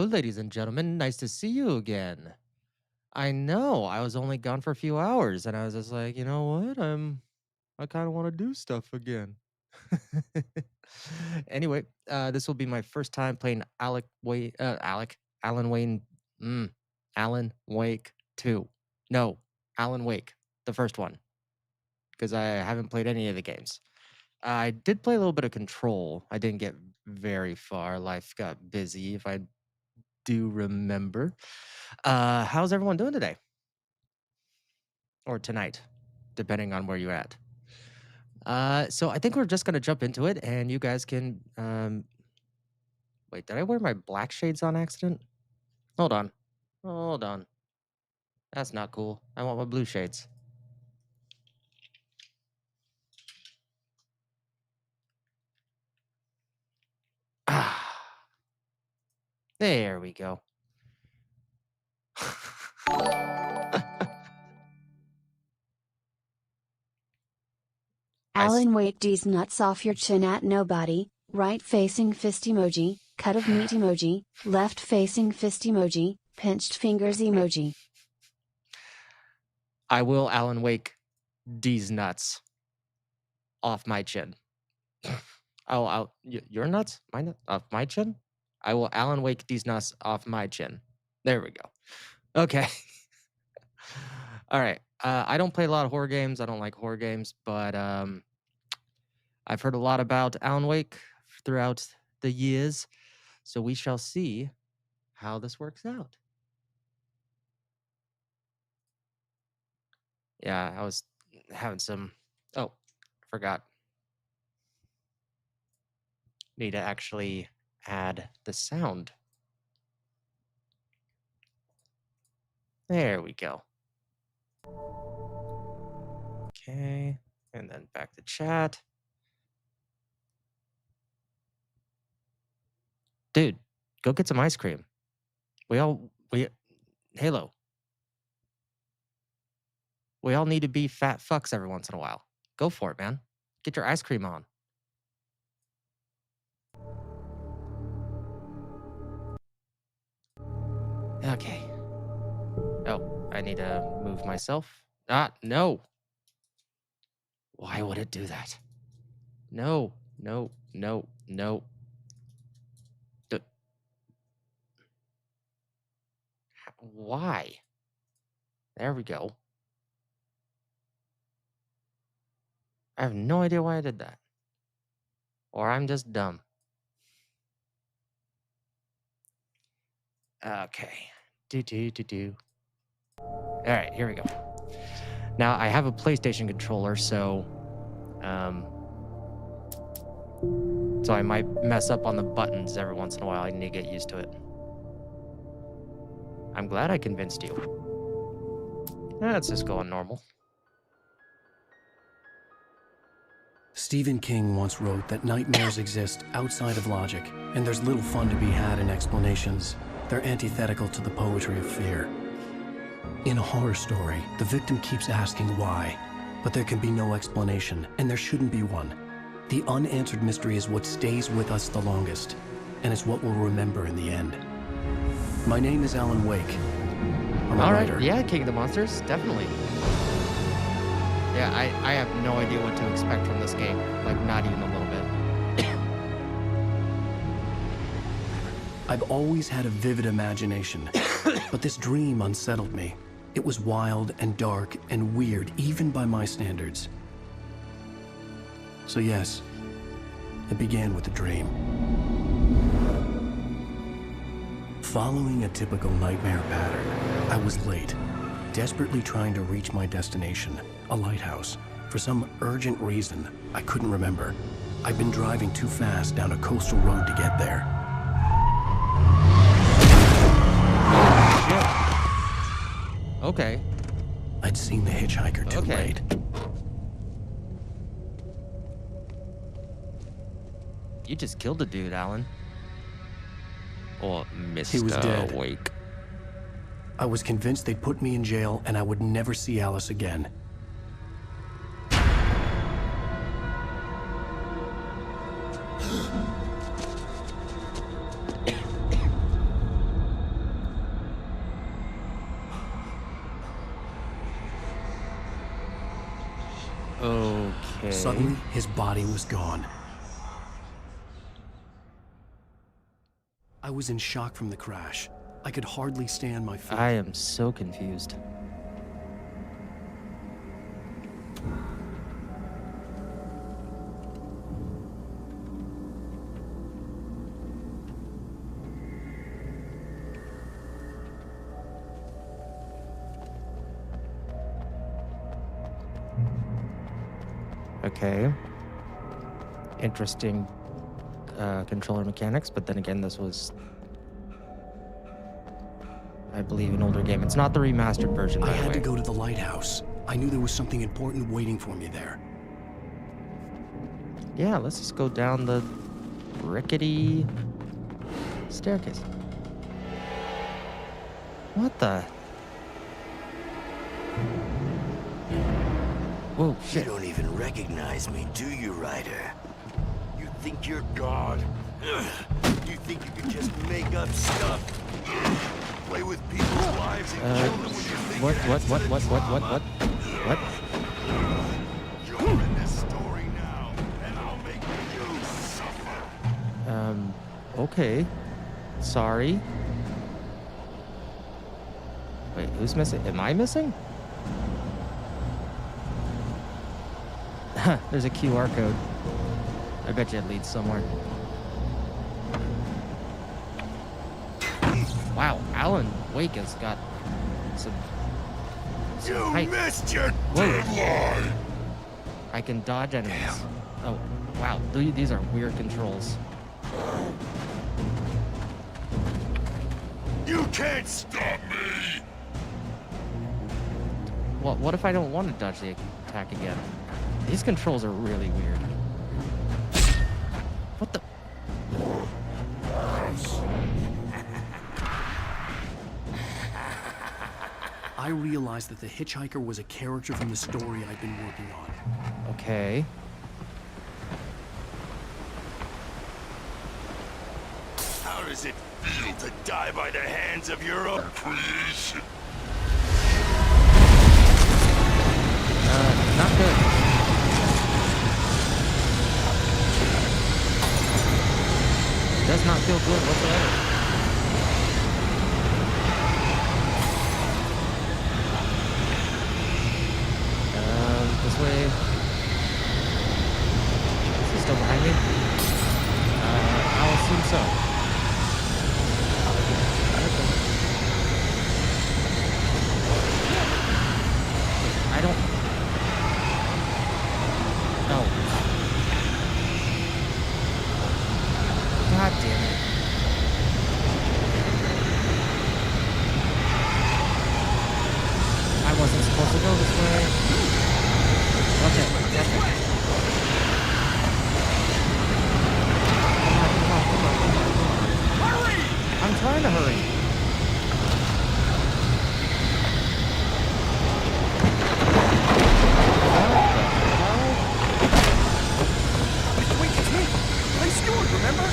ladies and gentlemen. Nice to see you again. I know I was only gone for a few hours, and I was just like, you know what? I kind of want to do stuff again. Anyway, this will be my first time playing Alan Wayne, mm, Alan Wake 2. No, Alan Wake, the first one, because I haven't played any of the games. I did play a little bit of Control. I didn't get very far. Life got busy, if I do remember. How's everyone doing today? Or tonight, depending on where you're at. So I think we're just gonna jump into it, and you guys can. Wait, did I wear my black shades on accident? Hold on, hold on. That's not cool. I want my blue shades. Ah, there we go. Alan, wait these nuts off your chin at nobody. Right facing fist emoji, cut of meat emoji, left facing fist emoji, pinched fingers emoji. I will Alan Wake these nuts off my chin. Your nuts? My nuts off my chin? I will Alan Wake these nuts off my chin. There we go. Okay. All right. I don't play a lot of horror games. I don't like horror games, but I've heard a lot about Alan Wake throughout the years, so we shall see how this works out. Yeah, I was having some. Oh, forgot. Need to actually add the sound. There we go. Okay, and then back to chat. Dude, go get some ice cream. Halo. We all need to be fat fucks every once in a while. Go for it, man. Get your ice cream on. Okay. Oh, I need to move myself. No. Why would it do that? No. Why? There we go. I have no idea why I did that. Or I'm just dumb. Okay. All right, here we go. Now, I have a PlayStation controller, so I might mess up on the buttons every once in a while. I need to get used to it. I'm glad I convinced you. Let's just go on normal. Stephen King once wrote that nightmares exist outside of logic, and there's little fun to be had in explanations. They're antithetical to the poetry of fear. In a horror story, the victim keeps asking why, but there can be no explanation, and there shouldn't be one. The unanswered mystery is what stays with us the longest, and it's what we'll remember in the end. My name is Alan Wake. I'm a writer. Yeah, King of the Monsters, definitely. Yeah, I have no idea what to expect from this game. Like, not even a little bit. I've always had a vivid imagination, but this dream unsettled me. It was wild and dark and weird, even by my standards. So yes, it began with a dream. Following a typical nightmare pattern, I was late, desperately trying to reach my destination, a lighthouse. For some urgent reason, I couldn't remember. I'd been driving too fast down a coastal road to get there. Okay. I'd seen the hitchhiker too late. You just killed a dude, Alan. Or Mr. He was dead. Wake. I was convinced they'd put me in jail and I would never see Alice again. Okay. Suddenly, his body was gone. I was in shock from the crash. I could hardly stay on my feet. I am so confused. Okay. Interesting controller mechanics, but then again, this was, I believe, an older game. It's not the remastered version, I by the had way. to go to the lighthouse. I knew there was something important waiting for me there. Yeah, let's just go down the rickety staircase. What the? Whoa, You shit. don't even recognize me, do you, Ryder? You think you're God? Ugh. You think you can just make up stuff? Play with people's lives and kill them when you think What? you're in this story now, and I'll make you suffer. Okay. Sorry. Wait, who's missing? Am I missing? There's a QR code. I bet you it leads somewhere. Wow, Alan Wake has got some You height. missed your Whoa. deadline! I can dodge enemies. Oh, wow, these are weird controls. You can't stop me! What if I don't want to dodge the attack again? These controls are really weird. What the? I realized that the hitchhiker was a character from the story I'd been working on. Okay. How does it feel to die by the hands of your own creation? Not good. Does not feel good whatsoever. This way. Is he still behind me? I'll assume so. I don't. No. God damn it. I wasn't supposed to go this way. Okay. Come on. Hurry! I'm trying to hurry. Wait, it's me! I'm Stewart, remember?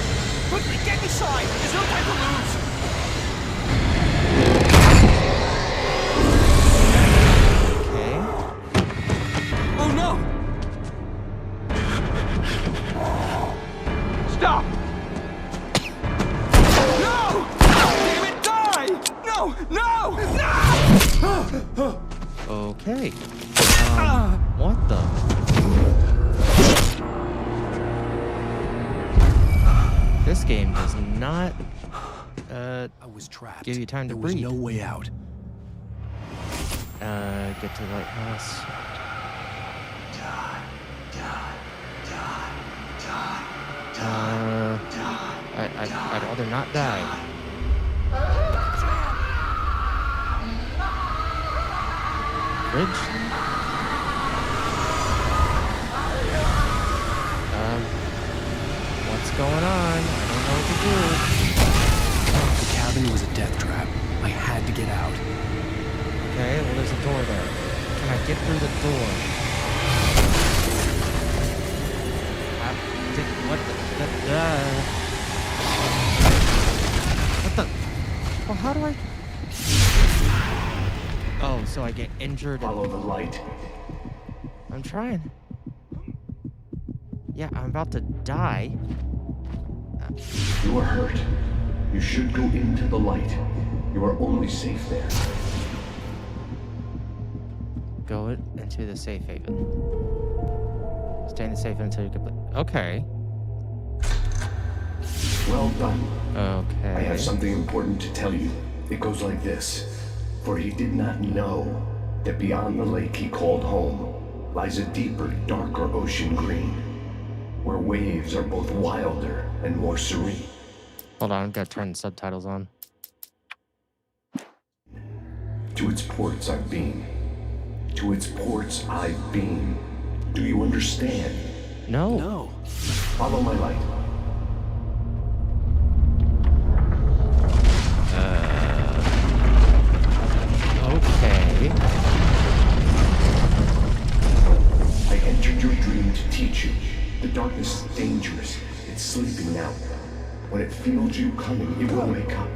Quickly, get inside! There's no time to lose! Okay. Oh no! Stop! No! Damn it, die! No! No! No! Okay. What the? This game does not I was trapped. give you time to there was breathe. no way out. Get to the lighthouse. I'd rather not die. Bridge? What's going on? I don't know what to do. The cabin was a death trap. I had to get out. Okay, well there's a door there. Can I get through the door? What the? Well, how do I? Oh, so I get injured. Follow the light. I'm trying. Yeah, I'm about to die. You are hurt. You should go into the light. You are only safe there. Go into the safe haven. Stay in the safe until you complete. Okay. Well done. Okay. I have something important to tell you. It goes like this. For he did not know that beyond the lake he called home lies a deeper, darker ocean green, where waves are both wilder and more serene. Hold on, I've got to turn the subtitles on. To its ports I've been. To its ports I've been. Do you understand? No. No. Follow my light. Okay. I entered your dream to teach you. The darkness is dangerous. It's sleeping now. When it feels you coming, it will wake up.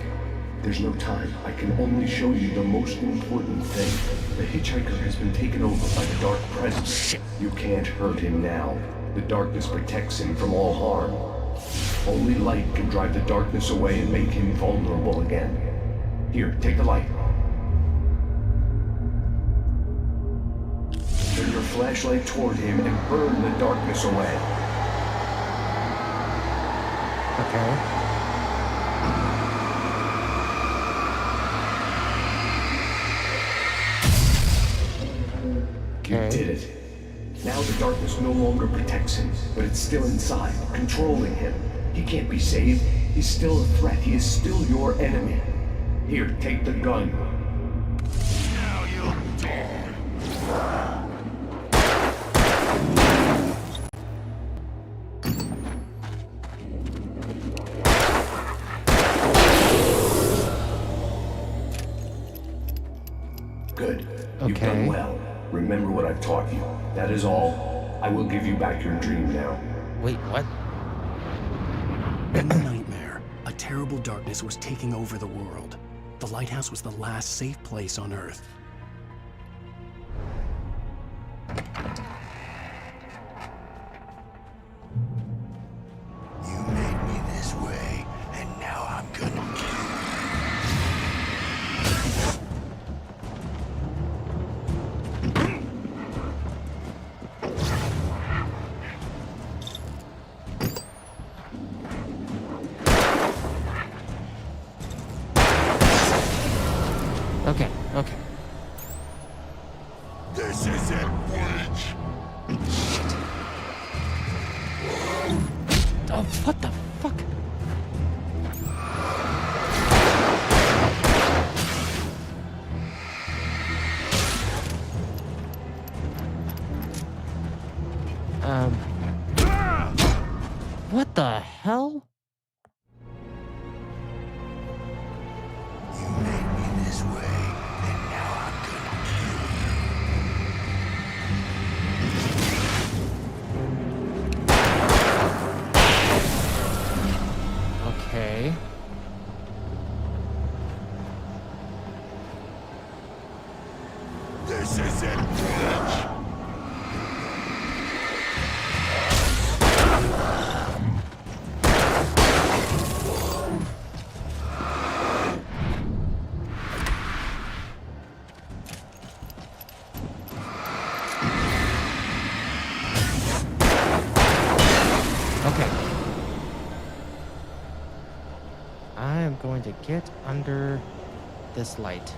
There's no time. I can only show you the most important thing. The hitchhiker has been taken over by the dark presence. Shit. You can't hurt him now. The darkness protects him from all harm. Only light can drive the darkness away and make him vulnerable again. Here, take the light. Turn your flashlight toward him and burn the darkness away. Okay. You Okay. did it. Now the darkness no longer protects him, but it's still inside, controlling him. He can't be saved. He's still a threat. He is still your enemy. Here, take the gun. Now you'll die. Good. You've done Okay. well. Remember what I've taught you. That is all. I will give you back your dream now. Wait, what? In the nightmare, a terrible darkness was taking over the world. The lighthouse was the last safe place on Earth. You made me this way, and now I'm gonna kill you. Okay, okay. This is it, witch. Oh, what the fuck? What the hell? You made me this way, and now I'm gonna kill Okay. you. This is it, witch. Okay. I am going to get under this light.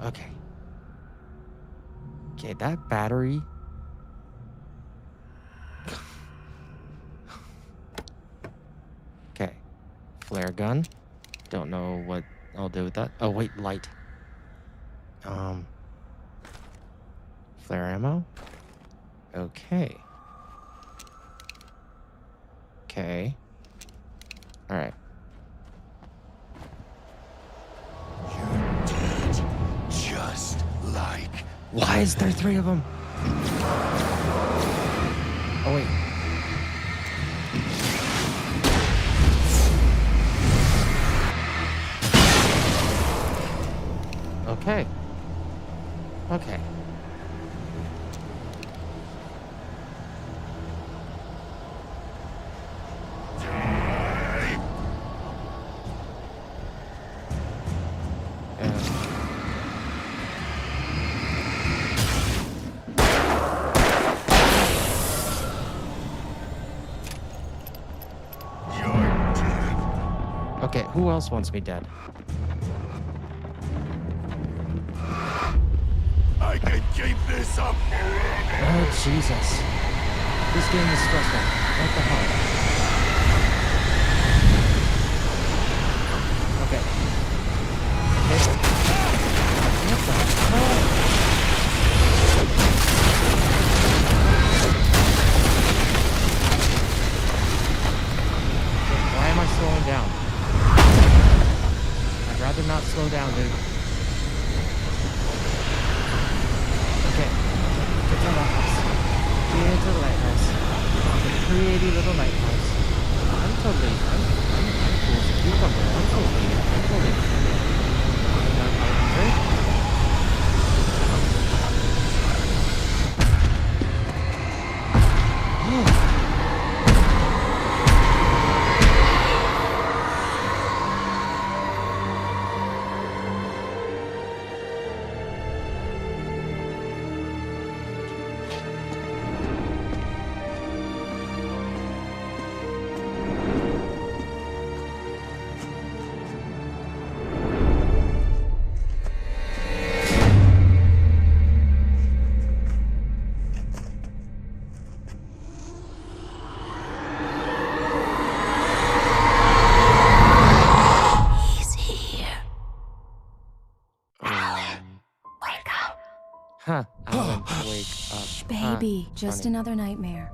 Okay. Okay, that battery. Okay. Flare gun. Don't know what I'll do with that. Oh, wait, light. Flare ammo. Okay. Okay. All right. You're dead, just like Why is there three of them? Oh, wait. Okay. Okay. Okay, who else wants me dead? I can keep this up forever. Oh, Jesus. This game is stressful. What the hell? Okay. What the hell? Why am I slowing down? I'd rather not slow down, dude. Okay. Get to the lighthouse. Get to the lighthouse. The pretty little lighthouse. I'm cool as a cucumber. I'm totally. Huh. Alan, wake up. Shh, baby. Huh, Just honey. another nightmare.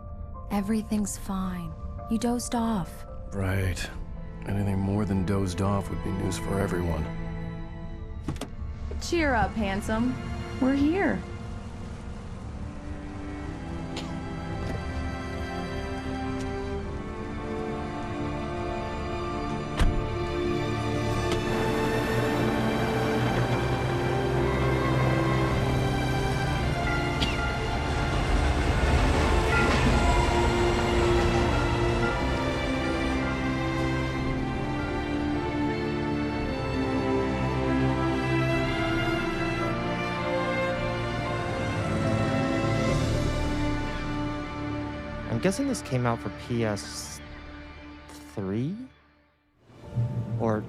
Everything's fine. You dozed off. Right. Anything more than dozed off would be news for everyone. Cheer up, handsome. We're here. I'm guessing this came out for PS3 or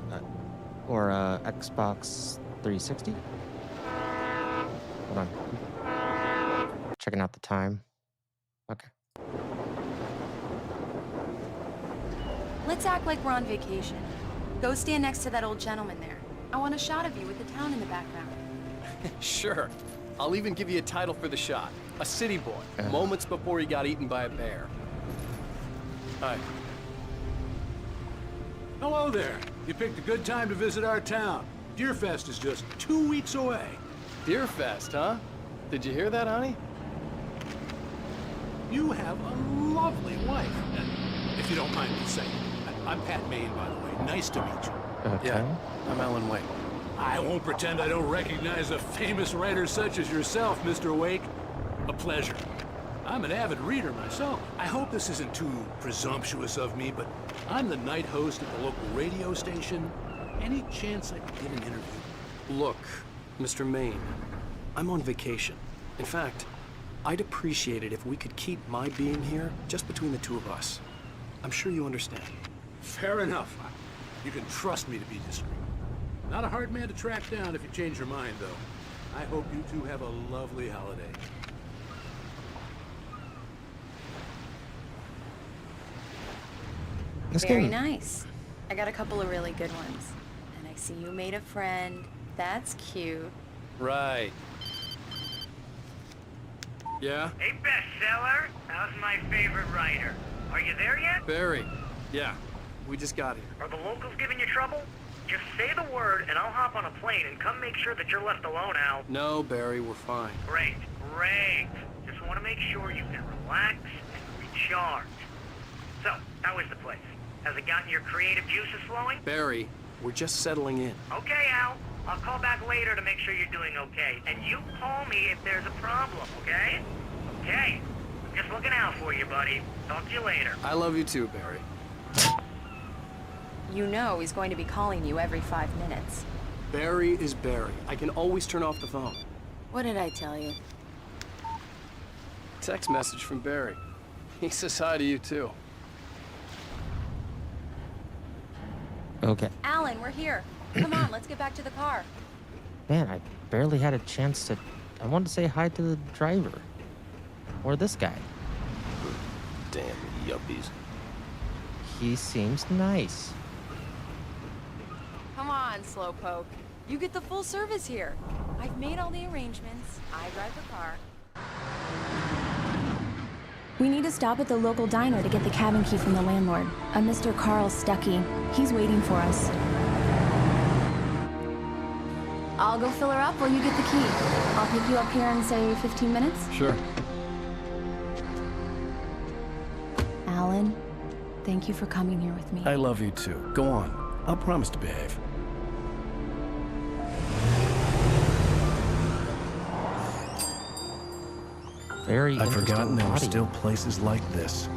Xbox 360. Hold on. Checking out the time. Okay. Let's act like we're on vacation. Go stand next to that old gentleman there. I want a shot of you with the town in the background. Sure. I'll even give you a title for the shot. A city boy, moments before he got eaten by a bear. Hi. Hello there. You picked a good time to visit our town. Deerfest is just 2 weeks away. Deerfest, huh? Did you hear that, honey? You have a lovely wife. And if you don't mind me saying, I'm Pat Maine, by the way. Nice to meet you. Okay. Yeah, I'm Alan Wake. I won't pretend I don't recognize a famous writer such as yourself, Mr. Wake. A pleasure. I'm an avid reader myself. I hope this isn't too presumptuous of me, but I'm the night host at the local radio station. Any chance I could get an interview? Look, Mr. Maine, I'm on vacation. In fact, I'd appreciate it if we could keep my being here just between the two of us. I'm sure you understand. Fair enough. You can trust me to be discreet. Not a hard man to track down if you change your mind, though. I hope you two have a lovely holiday. This Very game. nice. I got a couple of really good ones. And I see you made a friend. That's cute. Right. Yeah? Hey, bestseller. How's my favorite writer? Are you there yet? Barry. Yeah. We just got here. Are the locals giving you trouble? Just say the word and I'll hop on a plane and come make sure that you're left alone, Al. No, Barry, we're fine. Great, great. Just want to make sure you can relax and recharge. So, how is the place? Has it gotten your creative juices flowing? Barry, we're just settling in. Okay, Al. I'll call back later to make sure you're doing okay. And you call me if there's a problem, okay? Okay. I'm just looking out for you, buddy. Talk to you later. I love you too, Barry. You know he's going to be calling you every 5 minutes. Barry is Barry. I can always turn off the phone. What did I tell you? Text message from Barry. He says hi to you too. Okay. Alan, we're here. Come on, let's get back to the car. Man, I barely had a chance to... I wanted to say hi to the driver. Or this guy. Damn yuppies. He seems nice. Come on, Slowpoke. You get the full service here. I've made all the arrangements. I drive the car. We need to stop at the local diner to get the cabin key from the landlord, a Mr. Carl Stuckey. He's waiting for us. I'll go fill her up while you get the key. I'll pick you up here in, say, 15 minutes? Sure. Alan, thank you for coming here with me. I love you too. Go on. I'll promise to behave. Very I'd forgotten there were body. still places like this.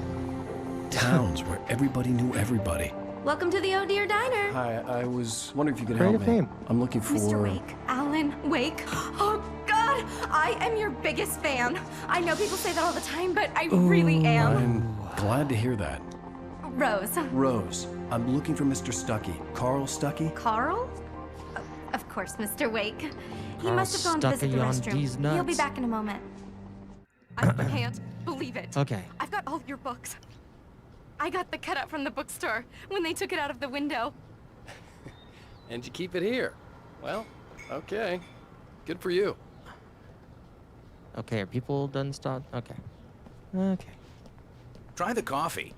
Towns where everybody knew everybody. Welcome to the Oh Dear Diner. Hi, I was wondering if you could Creative help me. name. I'm looking for... Mr. Wake. Alan Wake. Oh, God. I am your biggest fan. I know people say that all the time, but I really am. I'm glad to hear that. Rose. Rose, I'm looking for Mr. Stuckey. Carl Stuckey? Carl? Of course, Mr. Wake. He Carl must have gone to visit the Stuckey on restroom. these He'll be nuts. back in a moment. I can't believe it. Okay. I've got all of your books. I got the cutout from the bookstore when they took it out of the window. And you keep it here. Well, okay. Good for you. Okay, are people done stop? Okay. Okay. Try the coffee.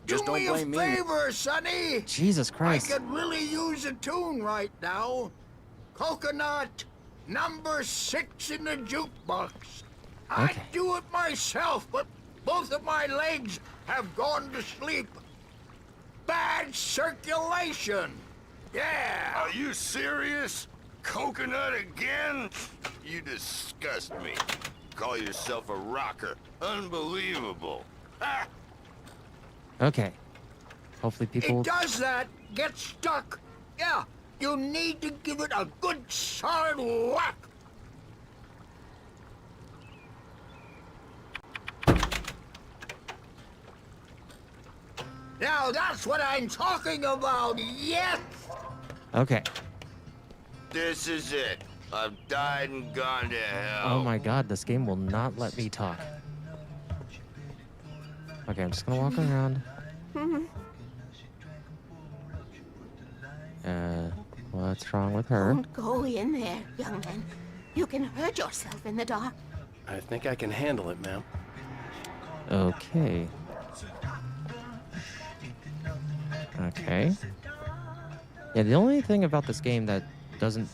Just don't blame Do me a favor, Sonny. Jesus Christ. I could really use a tune right now. Coconut, number 6 in the jukebox. Okay. I'd do it myself, but both of my legs have gone to sleep. Bad circulation. Yeah. Are you serious? Coconut again? You disgust me. Call yourself a rocker. Unbelievable. Ha! Okay. Hopefully people... It does that. Get stuck. Yeah. You need to give it a good solid whack. Now that's what I'm talking about, yes! Okay. This is it. I've died and gone to hell. Oh my god, this game will not let me talk. Okay, I'm just gonna walk around. What's wrong with her? Don't go in there, young man. You can hurt yourself in the dark. I think I can handle it, ma'am. Okay. Okay. Yeah, the only thing about this game that doesn't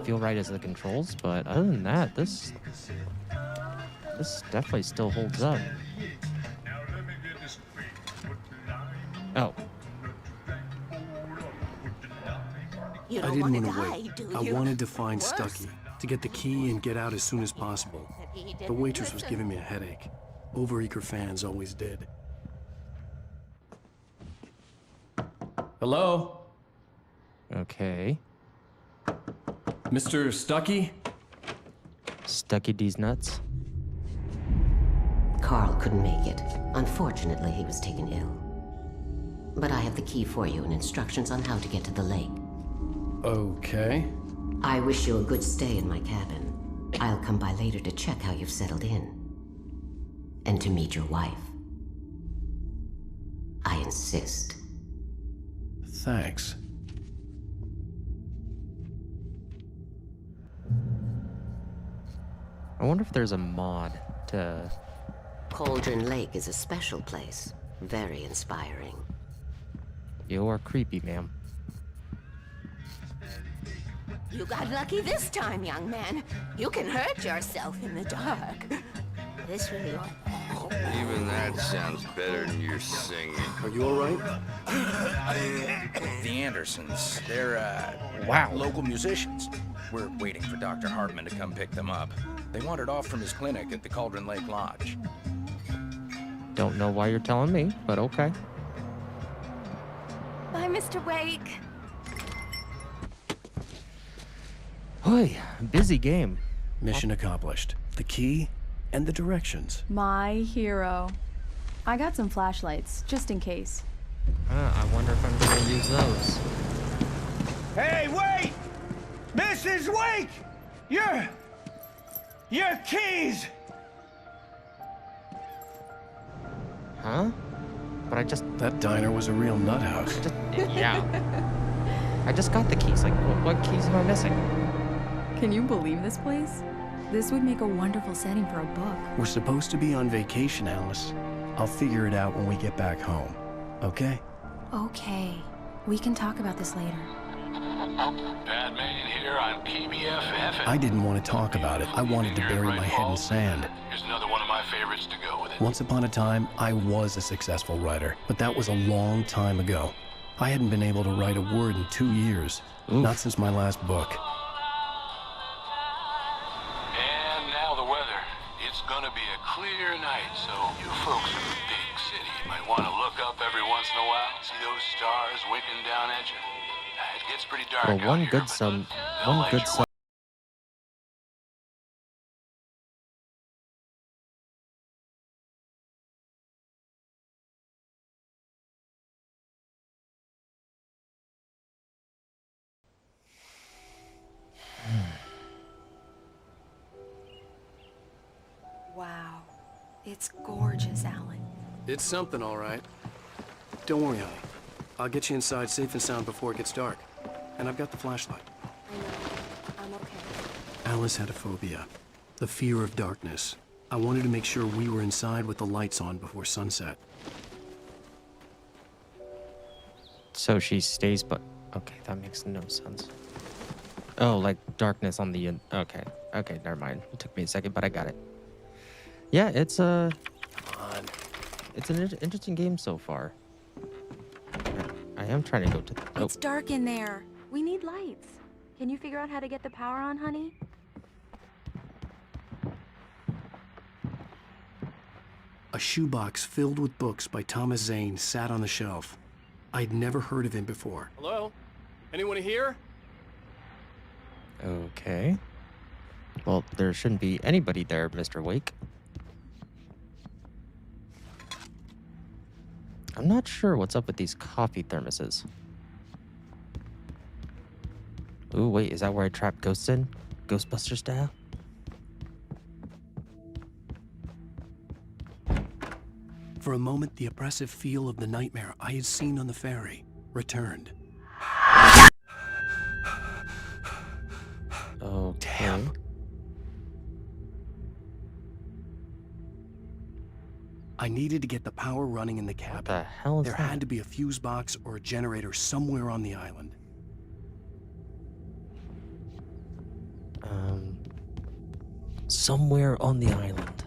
feel right is the controls, but other than that, this definitely still holds up. Oh. You I don't didn't want want to to die, wait. do I you? wanted to find Worse. Stuckey, to get the key and get out as soon as possible. The waitress was giving me a headache. Overeager fans always did. Hello? Okay. Mr. Stuckey? Stucky D's nuts. Carl couldn't make it. Unfortunately, he was taken ill. But I have the key for you and instructions on how to get to the lake. Okay. I wish you a good stay in my cabin. I'll come by later to check how you've settled in. And to meet your wife. I insist. Thanks. I wonder if there's a mod to... Cauldron Lake is a special place. Very inspiring. You are creepy, ma'am. You got lucky this time, young man. You can hurt yourself in the dark. This really... Even that sounds better than your singing. Are you all right? The Andersons. They're, local musicians. We're waiting for Dr. Hartman to come pick them up. They wandered off from his clinic at the Cauldron Lake Lodge. Don't know why you're telling me, but okay. Bye, Mr. Wake. Hoy, busy game. Mission accomplished. The key and the directions. My hero. I got some flashlights, just in case. I wonder if I'm gonna use those. Hey, wait! Mrs. Wake! Your keys! Huh? But I just... That diner was a real nut house. Yeah. I just got the keys. Like, what keys am I missing? Can you believe this place? This would make a wonderful setting for a book. We're supposed to be on vacation, Alice. I'll figure it out when we get back home, okay? Okay. We can talk about this later. Pat Main here on PBFF. I didn't want to talk about it. I wanted to bury my head in sand. Here's another one of my favorites to go with it. Once upon a time, I was a successful writer, but that was a long time ago. I hadn't been able to write a word in 2 years, not since my last book. And now the weather. It's gonna be a clear night, so you folks in the big city might want to look up every once in a while, see those stars winking down at you. It gets pretty dark Well, out one here, good but sun. they'll One light good your sun. Wow. It's gorgeous, Alan. It's something, all right. Don't worry, honey. I'll get you inside safe and sound before it gets dark. And I've got the flashlight. I know. I'm okay. Alice had a phobia, the fear of darkness. I wanted to make sure we were inside with the lights on before sunset. So she stays, but okay, that makes no sense. Oh, like darkness on the okay, okay, never mind. It took me a second, but I got it. Yeah, it's it's an interesting game so far. I am trying to go to. It's dark in there. We need lights. Can you figure out how to get the power on, honey? A shoebox filled with books by Thomas Zane sat on the shelf. I'd never heard of him before. Hello? Anyone here? Okay. Well, there shouldn't be anybody there, Mr. Wake. I'm not sure what's up with these coffee thermoses. Ooh, wait, is that where I trap ghosts in? Ghostbuster style? For a moment, the oppressive feel of the nightmare I had seen on the ferry returned. Oh, damn. I needed to get the power running in the cabin. What the hell is there that? had to be a fuse box or a generator somewhere on the island. Somewhere on the island.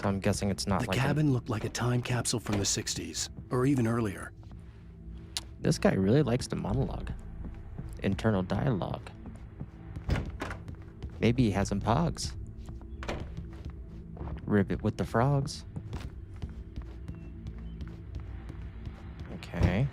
So I'm guessing it's not The like cabin looked like a time capsule from the 60s, or even earlier. This guy really likes to monologue. Internal dialogue. Maybe he has some pogs. Ribbit with the frogs. Okay.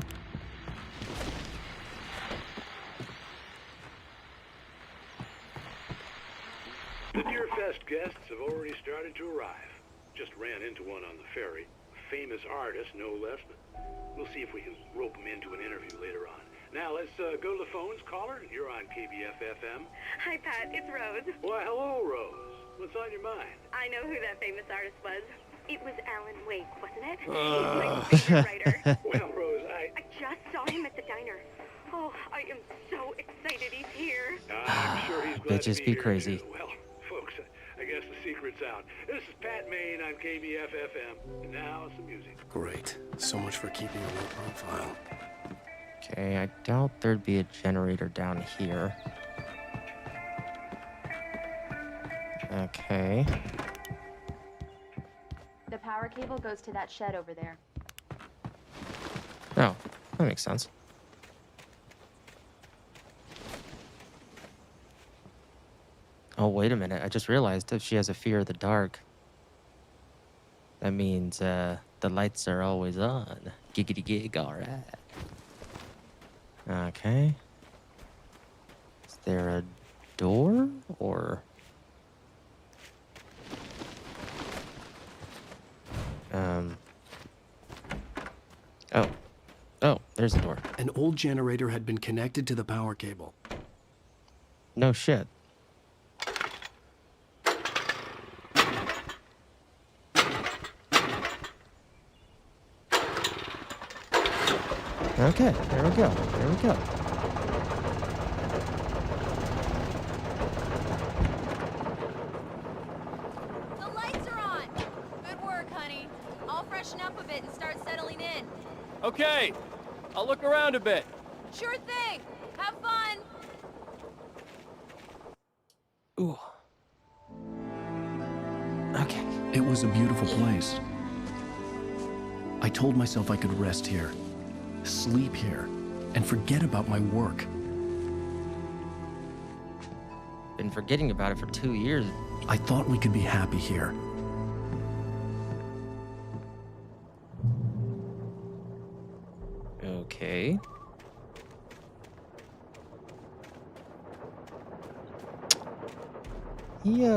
The Deer Fest guests have already started to arrive. Just ran into one on the ferry. Famous artist, no less, but we'll see if we can rope him into an interview later on. Now, let's go to the phones. Caller, you're on KBF-FM. Hi, Pat. It's Rose. Why, hello, Rose. What's on your mind? I know who that famous artist was. It was Alan Wake, wasn't it? He's my favorite writer. Well, Rose, I just saw him at the diner. Oh, I am so excited he's here. I'm sure he's glad Bitches to be here, crazy. too. Well, folks, I guess the secret's out. This is Pat Main on KBF-FM. And now, some music. Great. So much for keeping a low profile. Okay, I doubt there'd be a generator down here. Okay. The power cable goes to that shed over there. Oh, that makes sense. Oh, wait a minute. I just realized if she has a fear of the dark, that means the lights are always on. Giggity gig, alright. Okay. Is there a door or... Oh. Oh. there's a door. An old generator had been connected to the power cable. No shit. Okay, there we go. There we go. The lights are on. Good work, honey. I'll freshen up a bit and start settling in. Okay, I'll look around a bit. Sure thing. Have fun. Ooh. Okay. It was a beautiful place. I told myself I could rest here, sleep here, and forget about my work. Been forgetting about it for 2 years. I thought we could be happy here. Okay. He,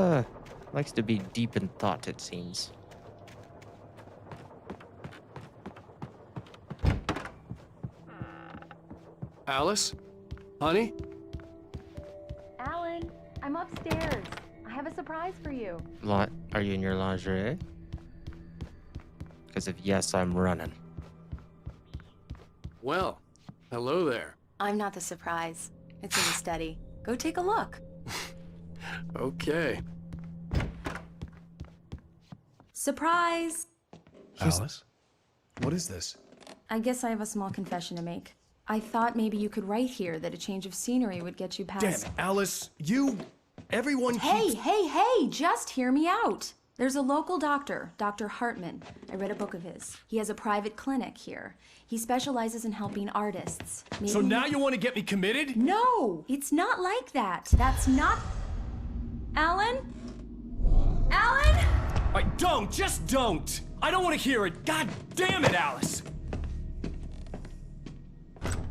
likes to be deep in thought, it seems. Alice? Honey? Alan, I'm upstairs. I have a surprise for you. Are you in your lingerie? Because if yes, I'm running. Well, hello there. I'm not the surprise. It's in the study. Go take a look. Okay. Surprise! Alice? What is this? I guess I have a small confession to make. I thought maybe you could write here that a change of scenery would get you past... Damn it, Alice, everyone Hey, just hear me out. There's a local doctor, Dr. Hartman. I read a book of his. He has a private clinic here. He specializes in helping artists. So now you want to get me committed? No, it's not like that. That's not... Alan? Alan? Just don't! I don't want to hear it. God damn it, Alice!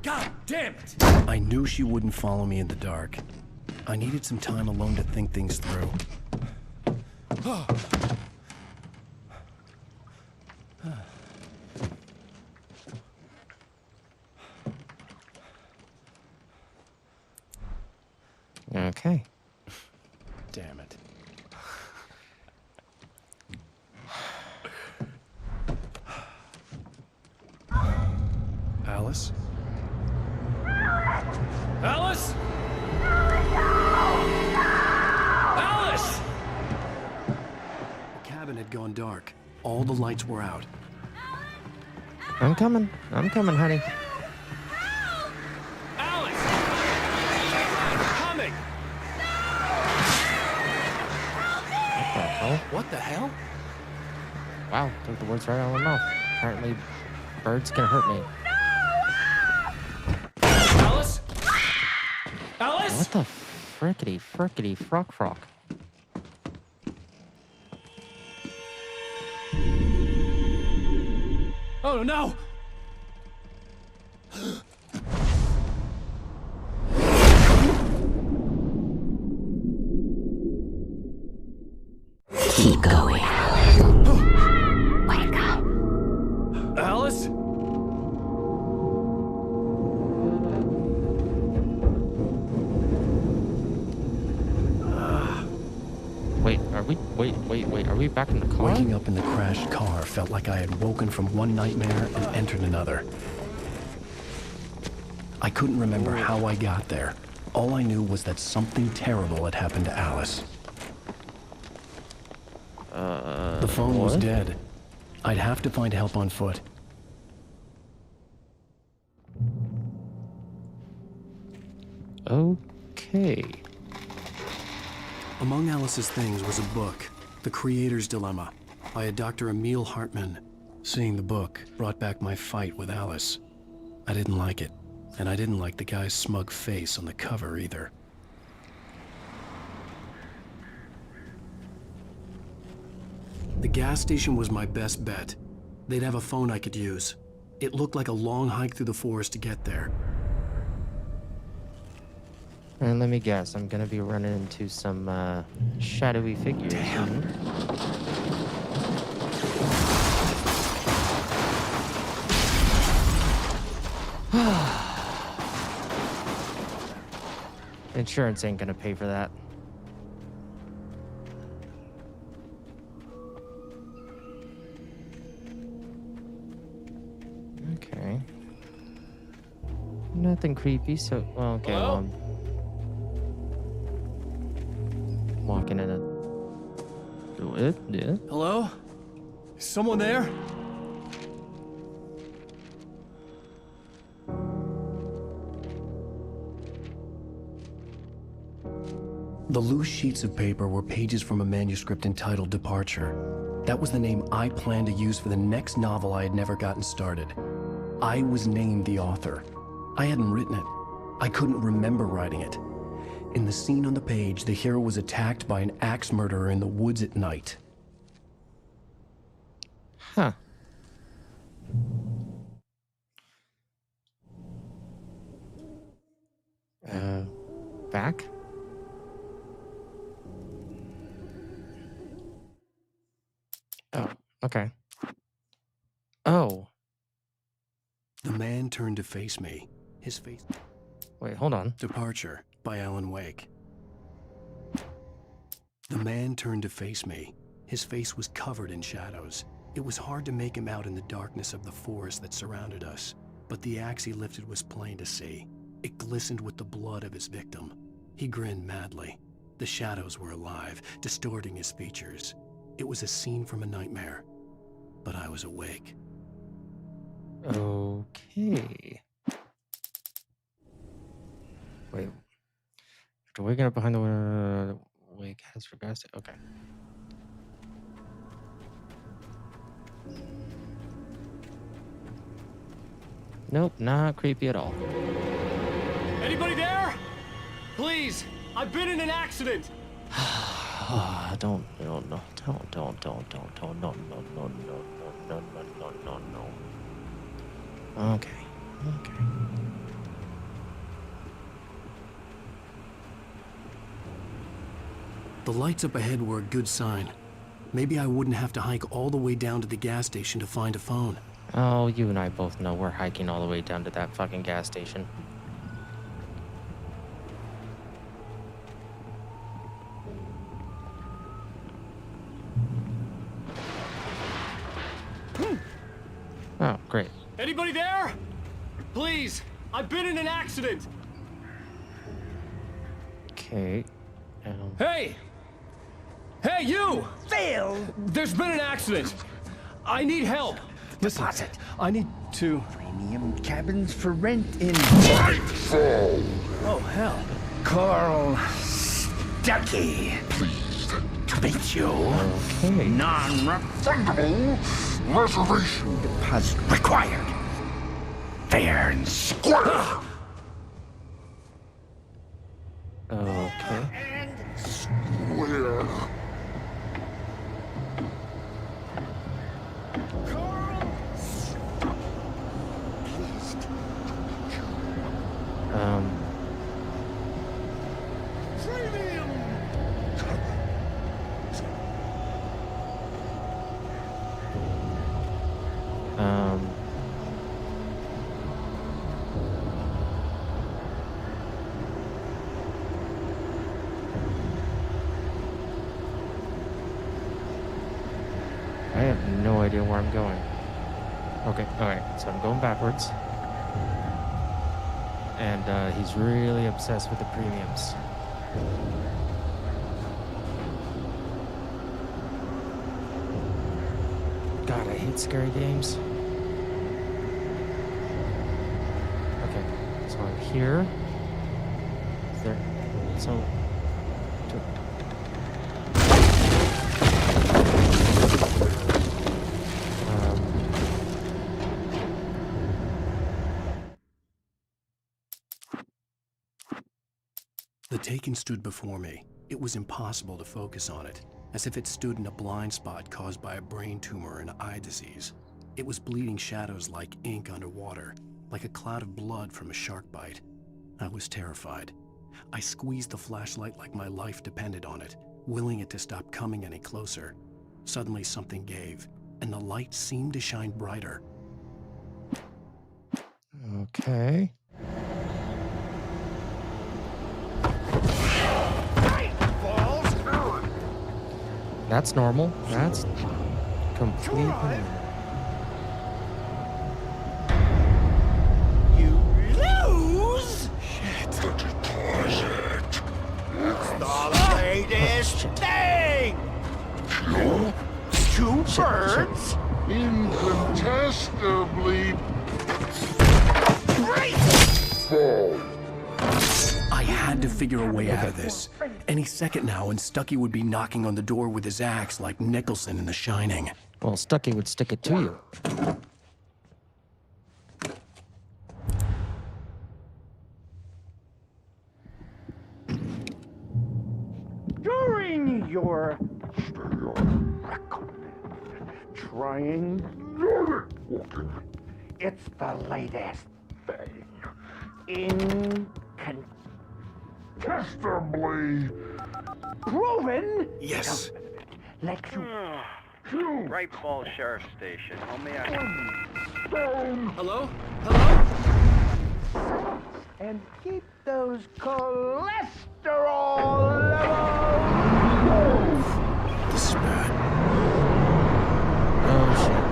God damn it! I knew she wouldn't follow me in the dark. I needed some time alone to think things through. Okay. Damn it. Alice? Alice? Alice! The cabin had gone dark. All the lights were out. I'm coming, honey. Alice! Coming! What the hell? What the hell? Wow, took the words right out of my mouth. Apparently, birds can hurt me. Alice? Alice? What the frickety frock? Oh no! Keep going. Wake up. Alice? Wait, are we back in the car? Waking up in the crashed car felt like I had woken from one nightmare and entered another. I couldn't remember how I got there. All I knew was that something terrible had happened to Alice. The phone was dead. I'd have to find help on foot. Okay. Among Alice's things was a book, The Creator's Dilemma, by a Dr. Emil Hartman. Seeing the book brought back my fight with Alice. I didn't like it, and I didn't like the guy's smug face on the cover either. The gas station was my best bet. They'd have a phone I could use. It looked like a long hike through the forest to get there. And let me guess, I'm gonna be running into some shadowy figures. Insurance ain't gonna pay for that. Okay. Nothing creepy, so... Well, okay, well, I'm walking in a... Do it? Yeah. Hello? Is someone there? The loose sheets of paper were pages from a manuscript entitled Departure. That was the name I planned to use for the next novel I had never gotten started. I was named the author. I hadn't written it. I couldn't remember writing it. In the scene on the page, the hero was attacked by an axe murderer in the woods at night. Huh. Back? Oh, okay. Oh. The man turned to face me. His face... Wait, hold on. Departure by Alan Wake. The man turned to face me. His face was covered in shadows. It was hard to make him out in the darkness of the forest that surrounded us, but the axe he lifted was plain to see. It glistened with the blood of his victim. He grinned madly. The shadows were alive, distorting his features. It was a scene from a nightmare, but I was awake. Okay. Wait. After waking up behind the Wake has regressed. Okay. Nope, not creepy at all. Anybody there? Please, I've been in an accident. Don't, no, no, don't, no, no, no, no. Okay, okay. The lights up ahead were a good sign. Maybe I wouldn't have to hike all the way down to the gas station to find a phone. Oh, you and I both know we're hiking all the way down to that fucking gas station. Oh, great. Anybody there? Please, I've been in an accident. Okay. Hey! Hey, you! Phil! There's been an accident. I need help. Listen, I need to... Premium cabins for rent in... Nightfall! Oh, hell. Carl Stuckey. Pleased To meet you. Okay. non-refundable reservation Deposit required. Fair and square. Okay. And square. Carl. Pleased. Premium. I have no idea where I'm going. Okay, alright, so I'm going backwards. And he's really obsessed with the premiums. God, I hate scary games. Okay, so I'm here. Is there... So... The Taken stood before me. It was impossible to focus on it, as if it stood in a blind spot caused by a brain tumor and eye disease. It was bleeding shadows like ink underwater, like a cloud of blood from a shark bite. I was terrified. I squeezed the flashlight like my life depended on it, willing it to stop coming any closer. Suddenly something gave, and the light seemed to shine brighter. Okay. That's normal. That's completely normal. You lose? Shit. It's the latest thing! Two birds? Incontestably fall. I had to figure a way out of this. Any second now, and Stucky would be knocking on the door with his axe like Nicholson in The Shining. Well, Stucky would stick it to you. During your trying, it's the latest thing. Incontestably proven. Yes. Like you. Right Falls Sheriff Station. Homie, Hello? Hello? And keep those cholesterol levels. This is bad. Oh, shit.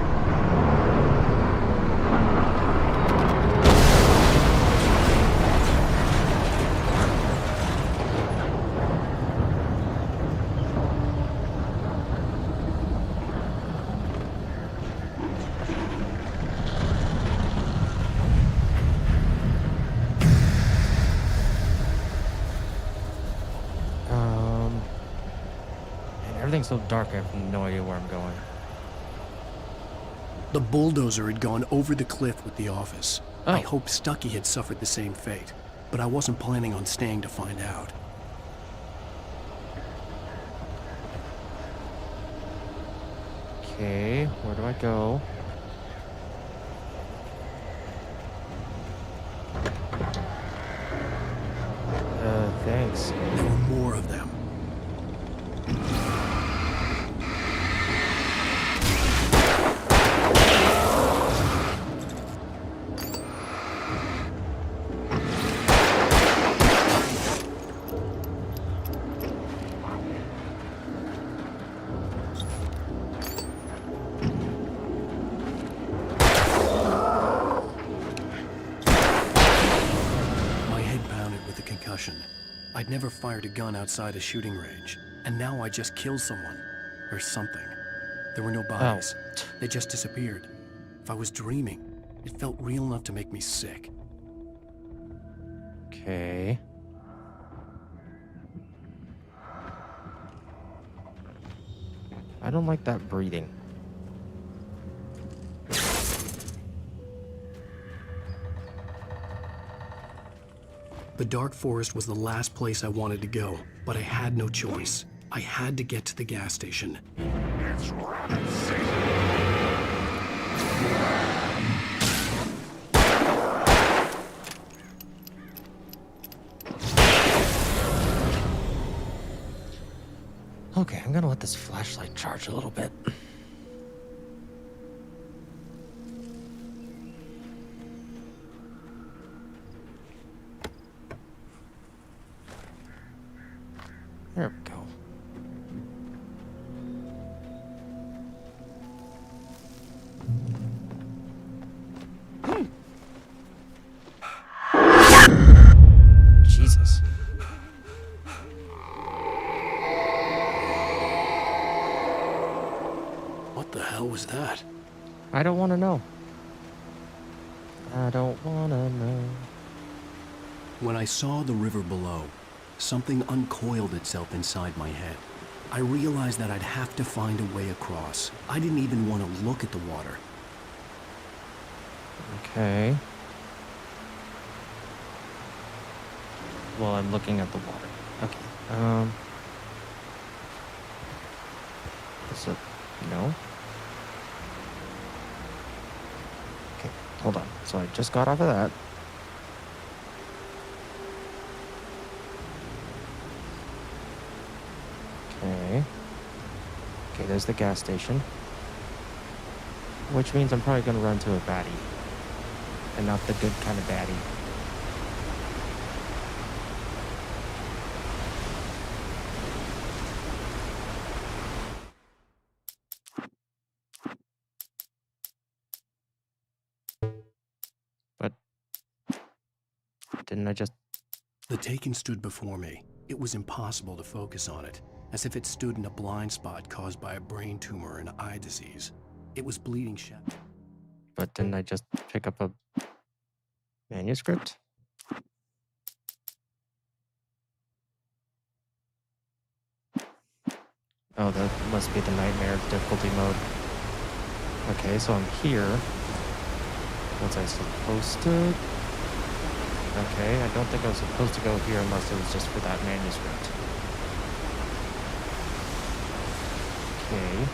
Everything's so dark, I have no idea where I'm going. The bulldozer had gone over the cliff with the office. Oh. I hoped Stucky had suffered the same fate, but I wasn't planning on staying to find out. Okay, where do I go? Thanks. There were more of them. I'd never fired a gun outside a shooting range, and now I just killed someone. Or something. There were no bodies. They just disappeared. If I was dreaming, it felt real enough to make me sick. Okay. I don't like that breathing. The dark forest was the last place I wanted to go, but I had no choice. I had to get to the gas station. It's rabbit season. Okay, I'm gonna let this flashlight charge a little bit. There we go. Jesus. What the hell was that? I don't want to know. I don't want to know. When I saw the river below, something uncoiled itself inside my head. I realized that I'd have to find a way across. I didn't even want to look at the water. Okay. Well, I'm looking at the water. Okay. Is it... No? Okay, hold on. So I just got off of that. Okay. Okay, there's the gas station. Which means I'm probably gonna run to a baddie. and not the good kind of baddie. But didn't I just... The Taken stood before me. It was impossible to focus on it, as if it stood in a blind spot caused by a brain tumor and eye disease. It was bleeding shut. But didn't I just pick up a manuscript? Oh, that must be the nightmare difficulty mode. Okay, so I'm here. Was I supposed to? Okay, I don't think I was supposed to go here unless it was just for that manuscript. Okay.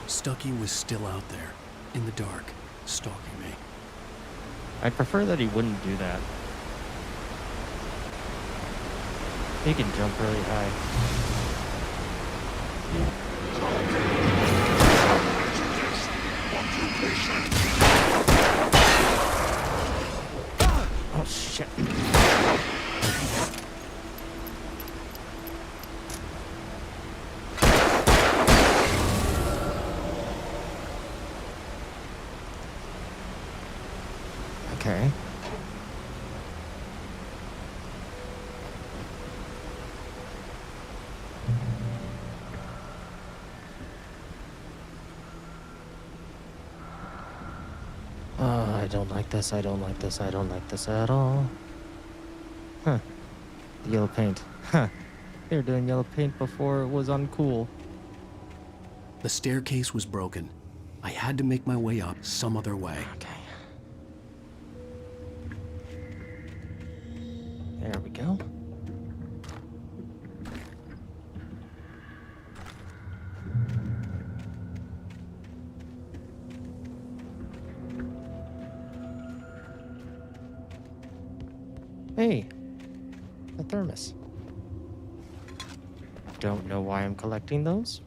Stucky was still out there, in the dark, stalking me. I'd prefer that he wouldn't do that. He can jump really high. Oh, shit. Okay. I don't like this, I don't like this, I don't like this at all. Huh. The yellow paint. Huh. They were doing yellow paint before it was uncool. The staircase was broken. I had to make my way up some other way. Okay. There we go. Hey, a thermos. Don't know why I'm collecting those.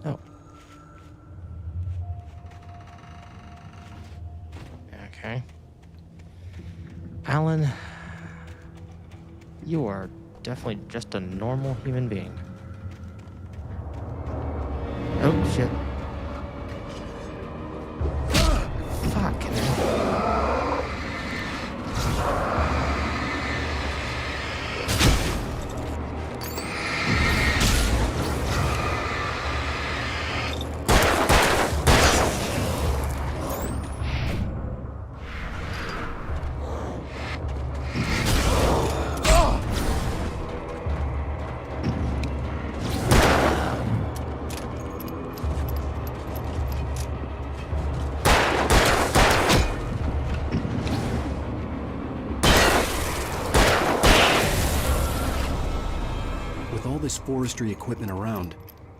Oh. Okay. Alan, you are definitely just a normal human being. Oh, shit. Fucking hell. With all this forestry equipment around,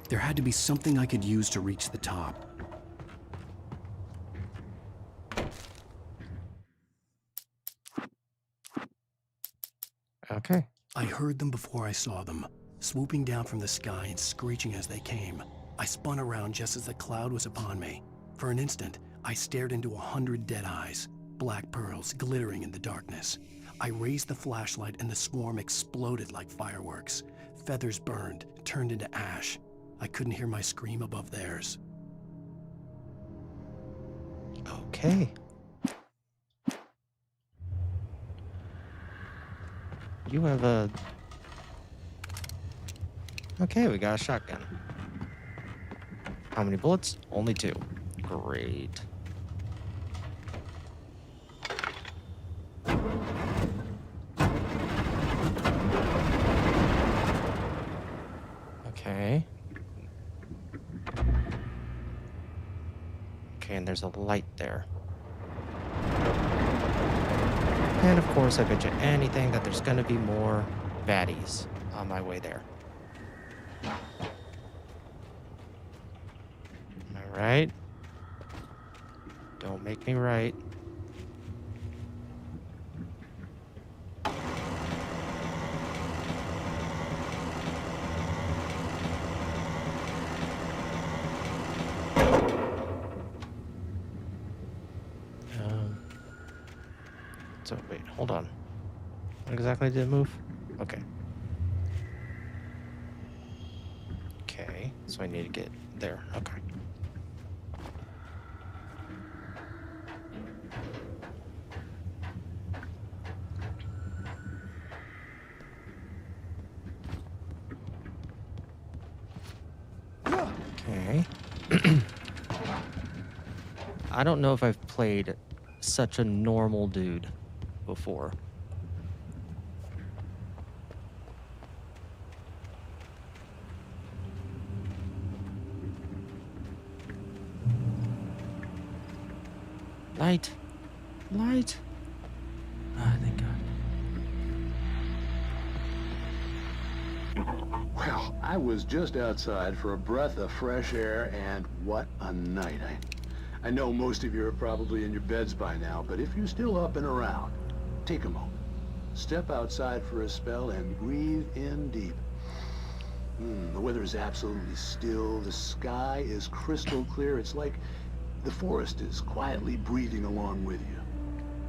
there had to be something I could use to reach the top. Okay. I heard them before I saw them, swooping down from the sky and screeching as they came. I spun around just as the cloud was upon me. For an instant, I stared into 100 dead eyes, black pearls glittering in the darkness. I raised the flashlight and the swarm exploded like fireworks. Feathers burned, turned into ash. I couldn't hear my scream above theirs. Okay. You have a... Okay, we got a shotgun. How many bullets? Only 2. Great. Okay. Okay, and there's a light there. And of course, I bet you anything that there's gonna be more baddies on my way there. Am I right? Don't make me right. So wait, hold on. What exactly did it move? Okay. Okay, so I need to get there. Okay. Okay. I don't know if I've played such a normal dude before. Light. Light. Ah, thank God. Well, I was just outside for a breath of fresh air, and what a night. I know most of you are probably in your beds by now, but if you're still up and around, take a moment. Step outside for a spell and breathe in deep. The weather is absolutely still. The sky is crystal clear. It's like the forest is quietly breathing along with you.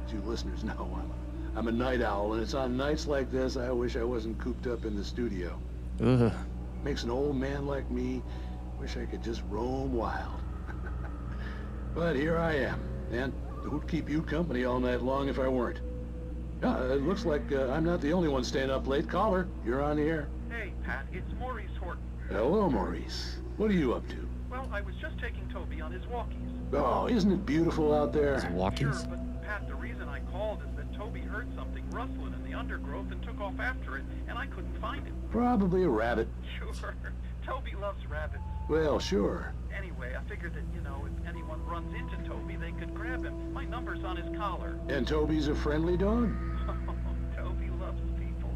As you listeners know, I'm a night owl, and it's on nights like this I wish I wasn't cooped up in the studio. Ugh. Makes an old man like me wish I could just roam wild. But here I am, and who'd keep you company all night long if I weren't? It looks like I'm not the only one staying up late. Caller, you're on the air. Hey, Pat, it's Maurice Horton. Hello, Maurice. What are you up to? Well, I was just taking Toby on his walkies. Oh, isn't it beautiful out there? Sure, but Pat, the reason I called is that Toby heard something rustling in the undergrowth and took off after it, and I couldn't find it. Probably a rabbit. Sure. Toby loves rabbits. Well, sure. Anyway, I figured that, if anyone runs into Toby, they could grab him. My number's on his collar. And Toby's a friendly dog? Toby loves people.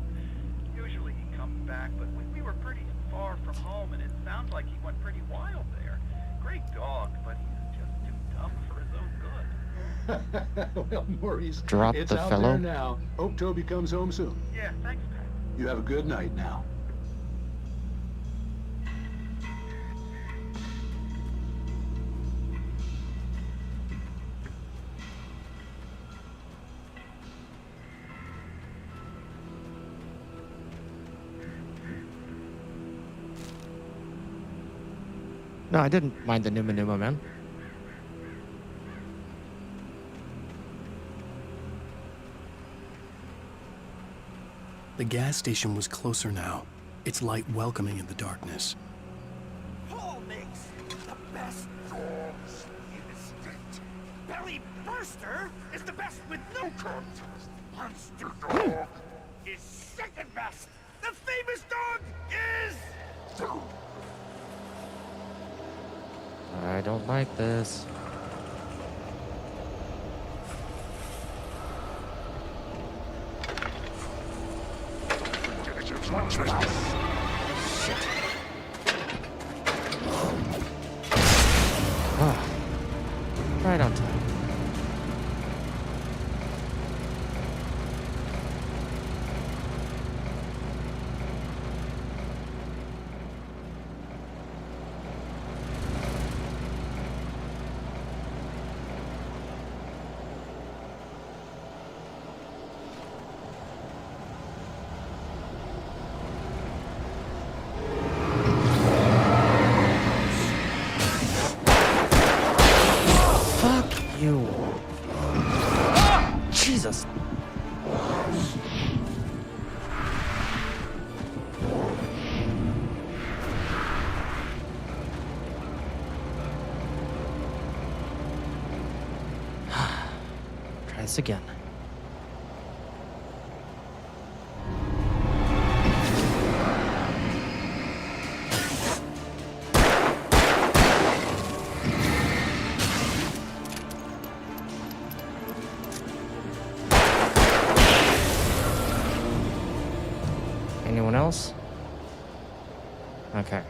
Usually he comes back, but we were pretty far from home, and it sounds like he went pretty wild there. Great dog, but he's just too dumb for his own good. Well, Maurice, Drop it's the out fellow. there now. Hope Toby comes home soon. Yeah, thanks, Pat. You have a good night now. No, I didn't mind the Numa Numa, man. The gas station was closer now, its light welcoming in the darkness. Paul makes the best dogs in the state. Belly Burster is the best with no contest. Monster Dog is second best. The famous dog is... I don't like this. Ah, right on time. You. Jesus. Try this again. Anyone else? Okay.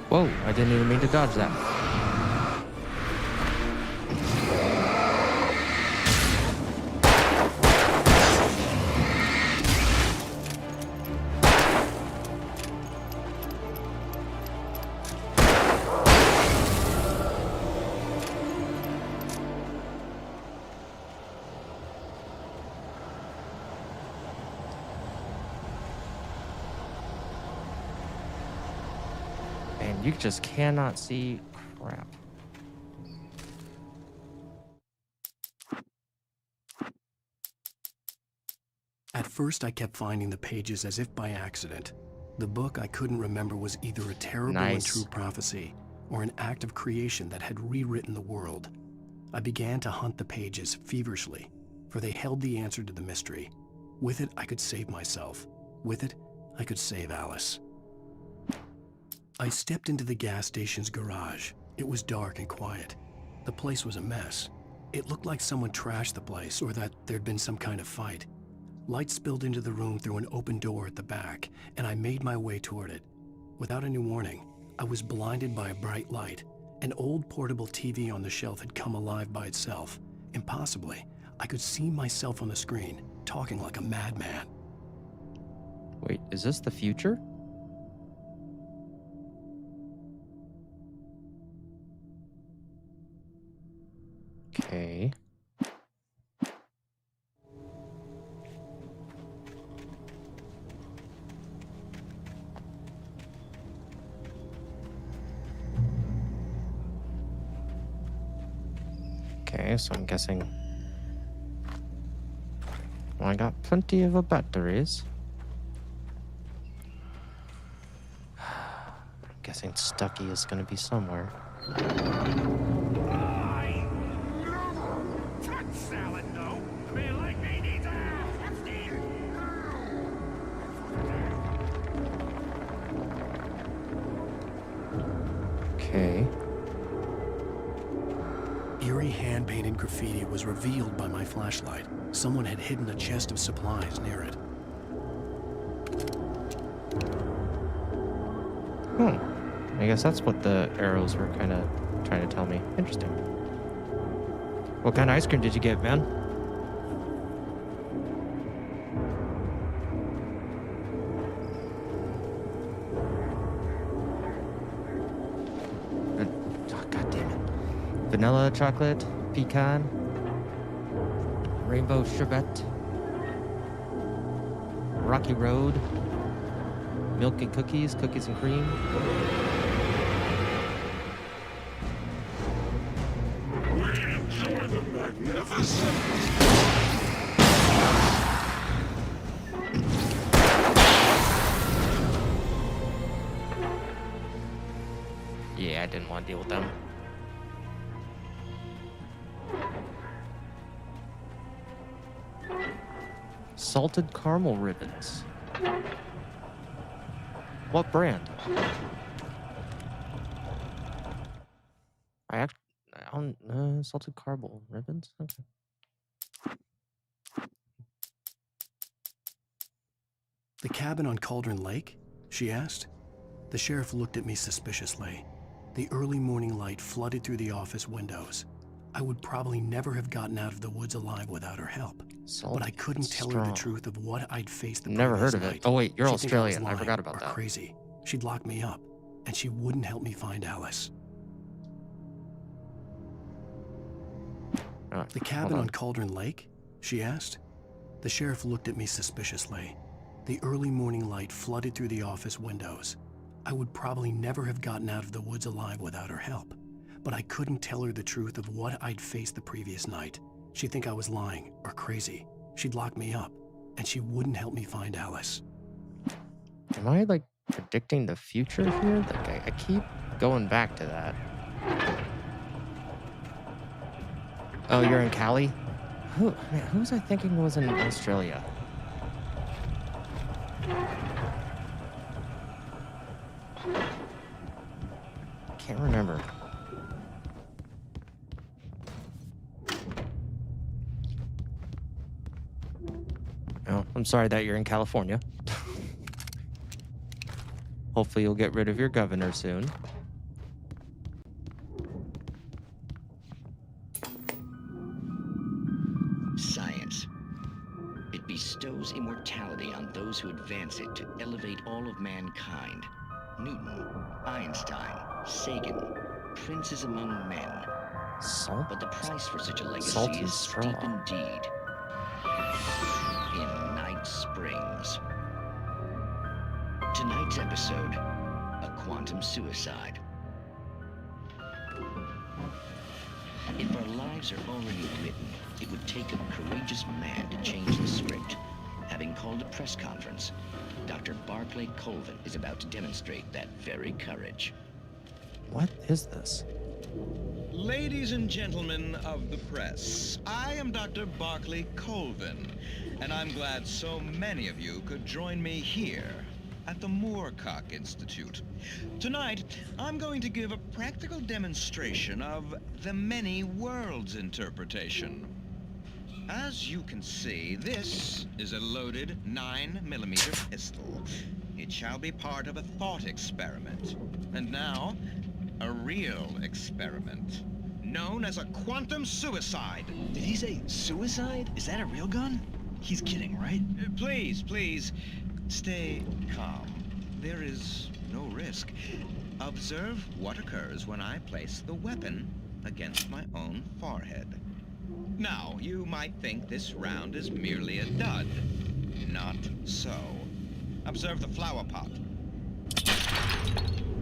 Whoa, I didn't even mean to dodge that. And you just cannot see crap. At first, I kept finding the pages as if by accident. The book I couldn't remember was either a terrible and true prophecy or an act of creation that had rewritten the world. I began to hunt the pages feverishly, for they held the answer to the mystery. With it, I could save myself. With it, I could save Alice. I stepped into the gas station's garage. It was dark and quiet. The place was a mess. It looked like someone trashed the place or that there'd been some kind of fight. Light spilled into the room through an open door at the back, and I made my way toward it. Without any warning, I was blinded by a bright light. An old portable TV on the shelf had come alive by itself. Impossibly, I could see myself on the screen, talking like a madman. Wait, is this the future? Okay. Okay, so I'm guessing... Well, I got plenty of batteries. I'm guessing Stucky is going to be somewhere. Okay. Eerie hand-painted graffiti was revealed by my flashlight. Someone had hidden a chest of supplies near it. I guess that's what the arrows were kind of trying to tell me. Interesting. What kind of ice cream did you get, man? Oh, God damn it. Vanilla, chocolate, pecan, rainbow sherbet, rocky road, milk and cookies, cookies and cream. Yeah, I didn't want to deal with them. Salted caramel ribbons. What brand? Salted caramel ribbons? Okay. The cabin on Cauldron Lake? She asked. The sheriff looked at me suspiciously. The early morning light flooded through the office windows. I would probably never have gotten out of the woods alive without her help. But I couldn't tell her the truth of what I'd faced the Never heard of night. it. Oh wait, you're She'd think I was Australian. I lying forgot about or that. Crazy. She'd lock me up, and she wouldn't help me find Alice. The cabin on Cauldron Lake? She asked. The sheriff looked at me suspiciously. The early morning light flooded through the office windows. I would probably never have gotten out of the woods alive without her help. But I couldn't tell her the truth of what I'd faced the previous night. She'd think I was lying or crazy. She'd lock me up, and she wouldn't help me find Alice. Am I, like, predicting the future here? Like, I keep going back to that. Oh, you're in Cali? Who was I thinking was in Australia? Can't remember. Oh, I'm sorry that you're in California. Hopefully you'll get rid of your governor soon. Science. It bestows immortality on those who advance it to elevate all of mankind. Newton, Einstein, Sagan, princes among men. Salt? But the price for such a Salt legacy and is straw. steep indeed. In Night Springs. Tonight's episode, a quantum suicide. If our lives are already written, it would take a courageous man to change the script. Having called a press conference, Dr. Barclay Colvin is about to demonstrate that very courage. What is this? Ladies and gentlemen of the press, I am Dr. Barclay Colvin, and I'm glad so many of you could join me here at the Moorcock Institute. Tonight, I'm going to give a practical demonstration of the many worlds interpretation. As you can see, this is a loaded 9mm pistol. It shall be part of a thought experiment. And now, a real experiment, known as a quantum suicide. Did he say suicide? Is that a real gun? He's kidding, right? Please, stay calm. There is no risk. Observe what occurs when I place the weapon against my own forehead. Now, you might think this round is merely a dud. Not so. Observe the flower pot.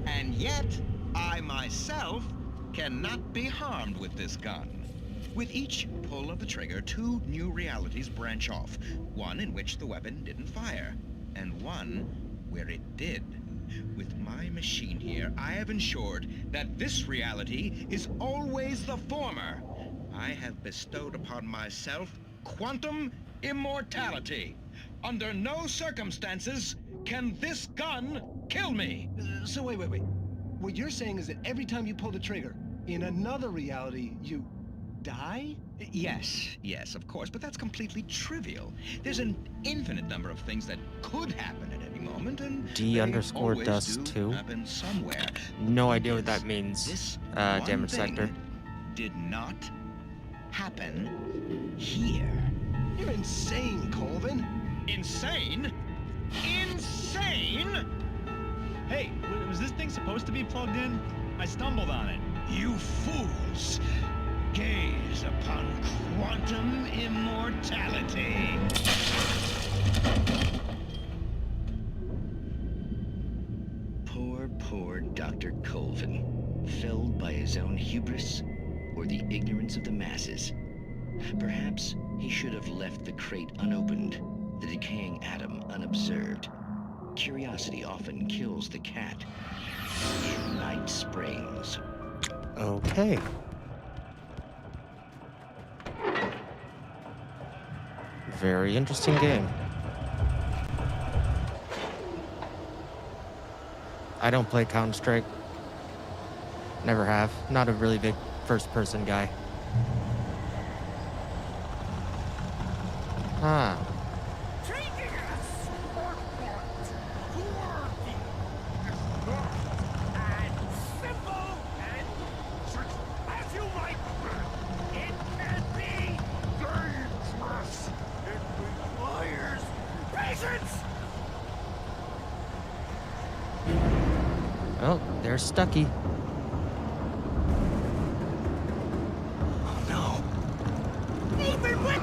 And yet, I myself cannot be harmed with this gun. With each pull of the trigger, two new realities branch off. One in which the weapon didn't fire, and one where it did. With my machine here, I have ensured that this reality is always the former. I have bestowed upon myself quantum immortality. Under no circumstances can this gun kill me. So wait. What you're saying is that every time you pull the trigger, in another reality, you die? Yes, of course, but that's completely trivial. There's an infinite number of things that could happen at any moment, and D_dust2. happen somewhere. No idea what that means. This Damage sector. Did not happen here. You're insane, Colvin. Insane? Insane? Hey, was this thing supposed to be plugged in? I stumbled on it. You fools! Gaze upon quantum immortality. Poor Dr. Colvin, felled by his own hubris or the ignorance of the masses. Perhaps he should have left the crate unopened, the decaying atom unobserved. Curiosity often kills the cat. In Night Springs. Okay. Very interesting game. I don't play Counter-Strike. Never have. Not a really big first-person guy. Huh. Oh, there's Stucky. Oh no. Even with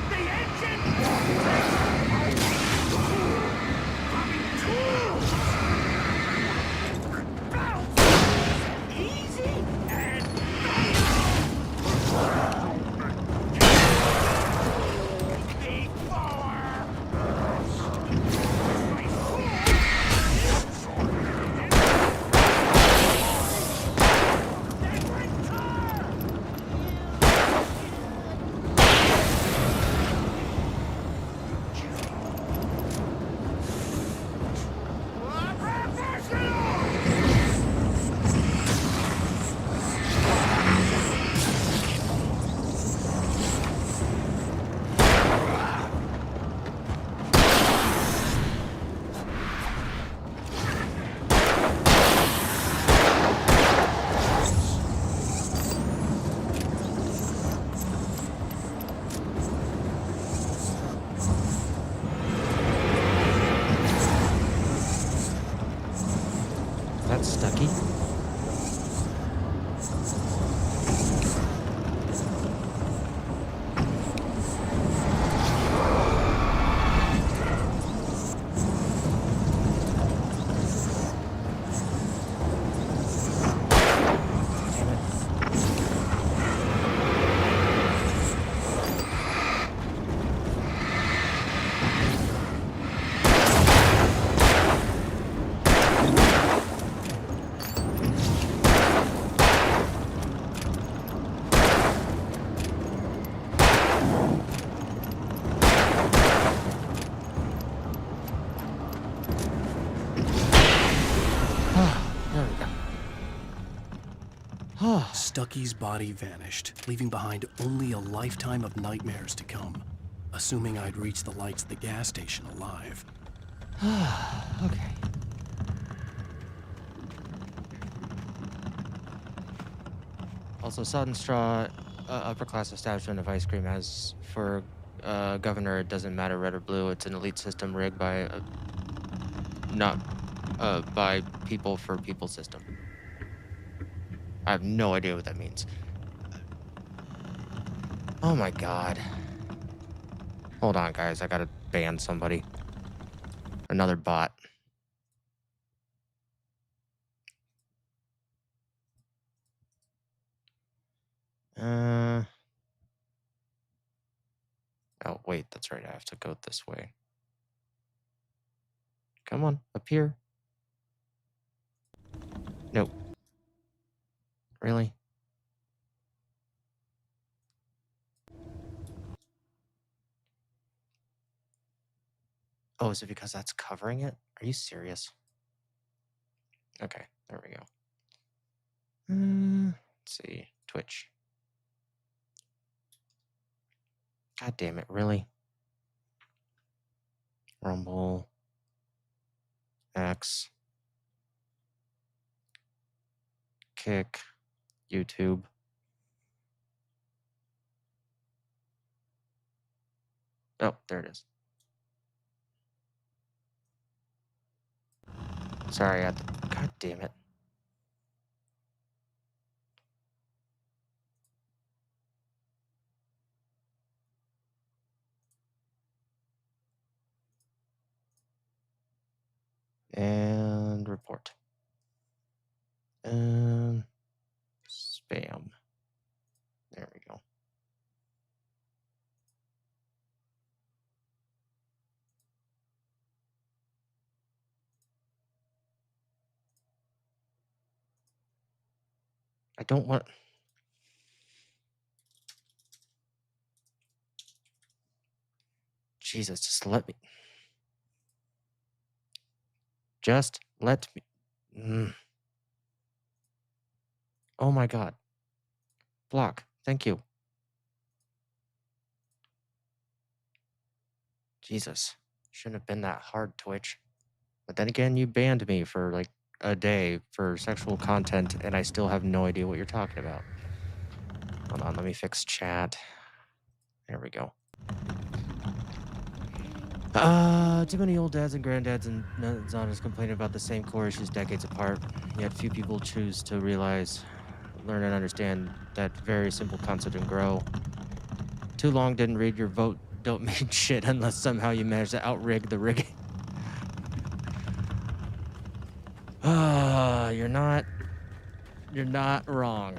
the engine bounce easy and before. Stucky. Stucky's body vanished, leaving behind only a lifetime of nightmares to come, assuming I'd reach the lights at the gas station alive. Okay. Also, Sodden Straw, upper class establishment of ice cream, has for governor, it doesn't matter red or blue. It's an elite system rigged by not by people for people system. I have no idea what that means. Oh my god. Hold on, guys. I gotta ban somebody. Another bot. Oh, wait. That's right. I have to go this way. Come on. Up here. Nope. Really? Oh, is it because that's covering it? Are you serious? Okay, there we go. Let's see. Twitch. God damn it, really? Rumble. X. Kick. YouTube. Oh, there it is. Sorry, I had to... God damn it. And report. And spam. There we go. I don't want... Jesus, just let me... Just let me... Oh my god. Block. Thank you. Jesus. Shouldn't have been that hard, Twitch. But then again, you banned me for like a day for sexual content, and I still have no idea what you're talking about. Hold on, let me fix chat. There we go. Too many old dads and granddads and Zonas complain about the same core issues decades apart, yet few people choose to realize, learn and understand that very simple concept and grow. Too long didn't read your vote don't mean shit unless somehow you manage to outrig the rigging. You're not wrong.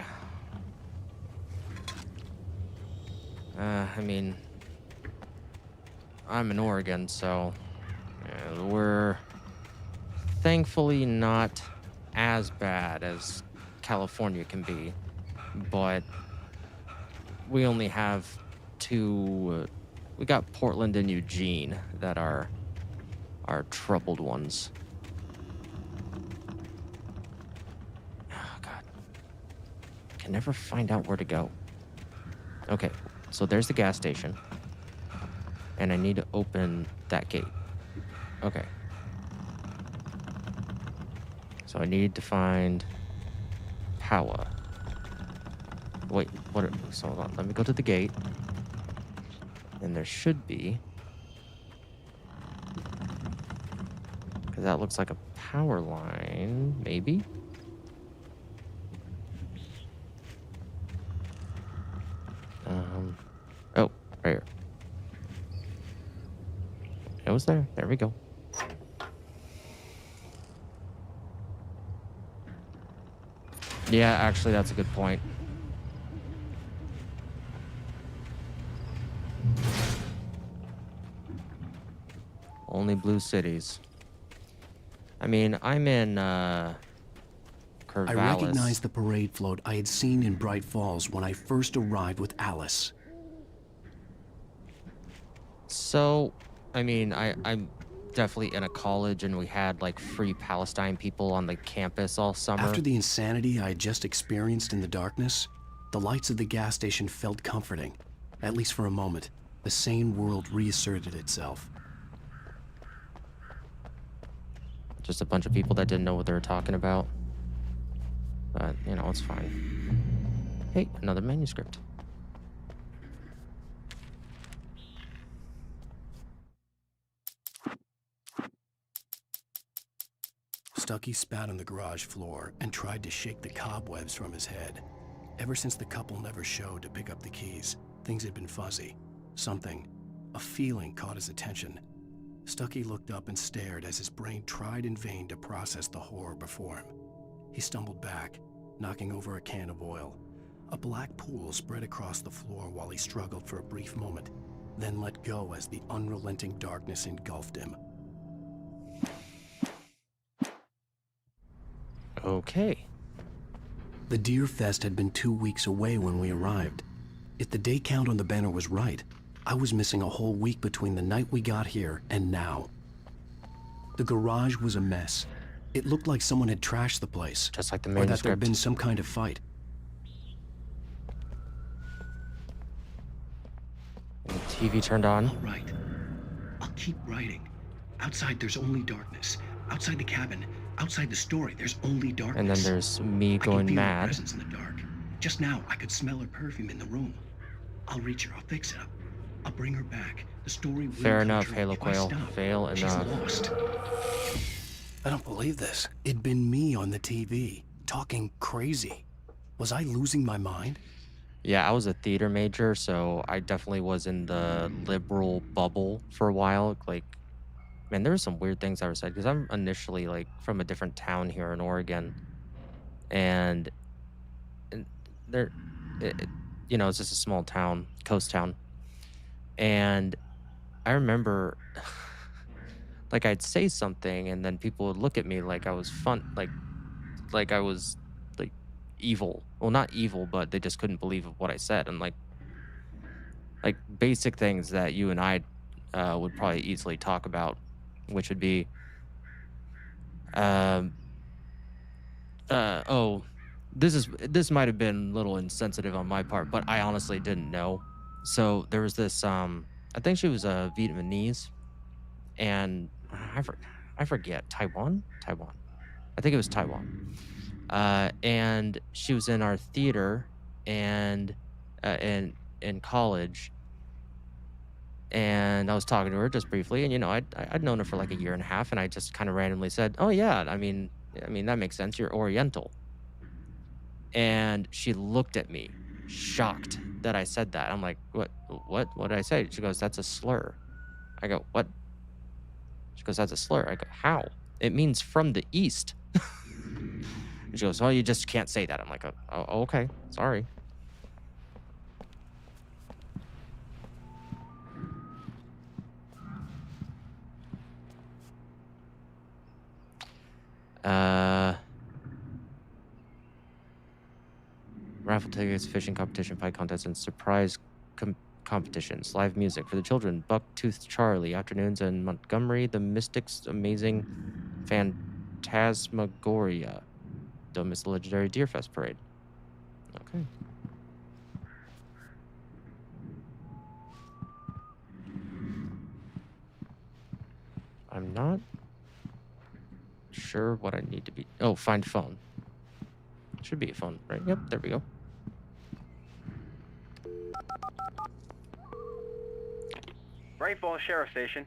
I mean, I'm in Oregon, so we're thankfully not as bad as California can be, but we only have two. We got Portland and Eugene that are troubled ones. Oh god, I can never find out where to go. Okay, so there's the gas station, and I need to open that gate. Okay. So I need to find power. Wait, what? So hold on. Let me go to the gate. And there should be, because that looks like a power line, maybe? Nose there. There we go. Yeah, actually, that's a good point. Only blue cities. I mean, I'm in, Corvallis. I recognized the parade float I had seen in Bright Falls when I first arrived with Alice. So, I mean, I'm definitely in a college, and we had, like, free Palestine people on the campus all summer. After the insanity I had just experienced in the darkness, the lights of the gas station felt comforting. At least for a moment, the sane world reasserted itself. Just a bunch of people that didn't know what they were talking about. But, you know, it's fine. Hey, another manuscript. Stucky spat on the garage floor and tried to shake the cobwebs from his head. Ever since the couple never showed to pick up the keys, things had been fuzzy. Something, a feeling caught his attention. Stucky looked up and stared as his brain tried in vain to process the horror before him. He stumbled back, knocking over a can of oil. A black pool spread across the floor while he struggled for a brief moment, then let go as the unrelenting darkness engulfed him. Okay. The Deer Fest had been 2 weeks away when we arrived. If the day count on the banner was right, I was missing a whole week between the night we got here and now. The garage was a mess. It looked like someone had trashed the place. Just like the manuscript. Or that there'd manuscript. been some kind of fight. And the TV turned on. All right. I'll keep writing. Outside, there's only darkness. Outside the cabin, outside the story, there's only darkness. And then there's me I can going feel her mad. presence in the dark. Just now, I could smell her perfume in the room. I'll reach her. I'll fix it up. I'll bring her back. The story will Fair come enough, true. Halo If I Quail. stop, Fail she's enough. lost. I don't believe this. It'd been me on the TV, talking crazy. Was I losing my mind? Yeah, I was a theater major, so I definitely was in the liberal bubble for a while. Like, man, there were some weird things that were said, because I'm initially, like, from a different town here in Oregon. And there, you know, it's just a small town, coast town. And I remember, like, I'd say something, and then people would look at me like I was like I was, like, evil. Well, not evil, but they just couldn't believe what I said. And, like basic things that you and I would probably easily talk about, which would be, oh, this might have been a little insensitive on my part, but I honestly didn't know. So there was this, I think she was Vietnamese, and I forget, Taiwan. I think it was Taiwan. And she was in our theater, and in college. And I was talking to her just briefly, and, you know, I'd known her for like a year and a half, and I just kind of randomly said, "Oh yeah, I mean that makes sense. You're Oriental." And she looked at me, shocked that I said that. I'm like, What did I say?" She goes, "That's a slur." I go, "What?" She goes, "That's a slur." I go, "How?" "It means from the east." And she goes, "Oh, you just can't say that." I'm like, "Oh, okay, sorry." Raffle tickets, fishing competition, fight contests, and surprise competitions. Live music for the children. Bucktooth Charlie. Afternoons in Montgomery. The Mystics' Amazing Phantasmagoria. Don't miss the legendary Deerfest parade. Okay. I'm not sure what I need to be. Oh, find phone. Should be a phone, right? Yep, there we go. Bright Falls Sheriff Station.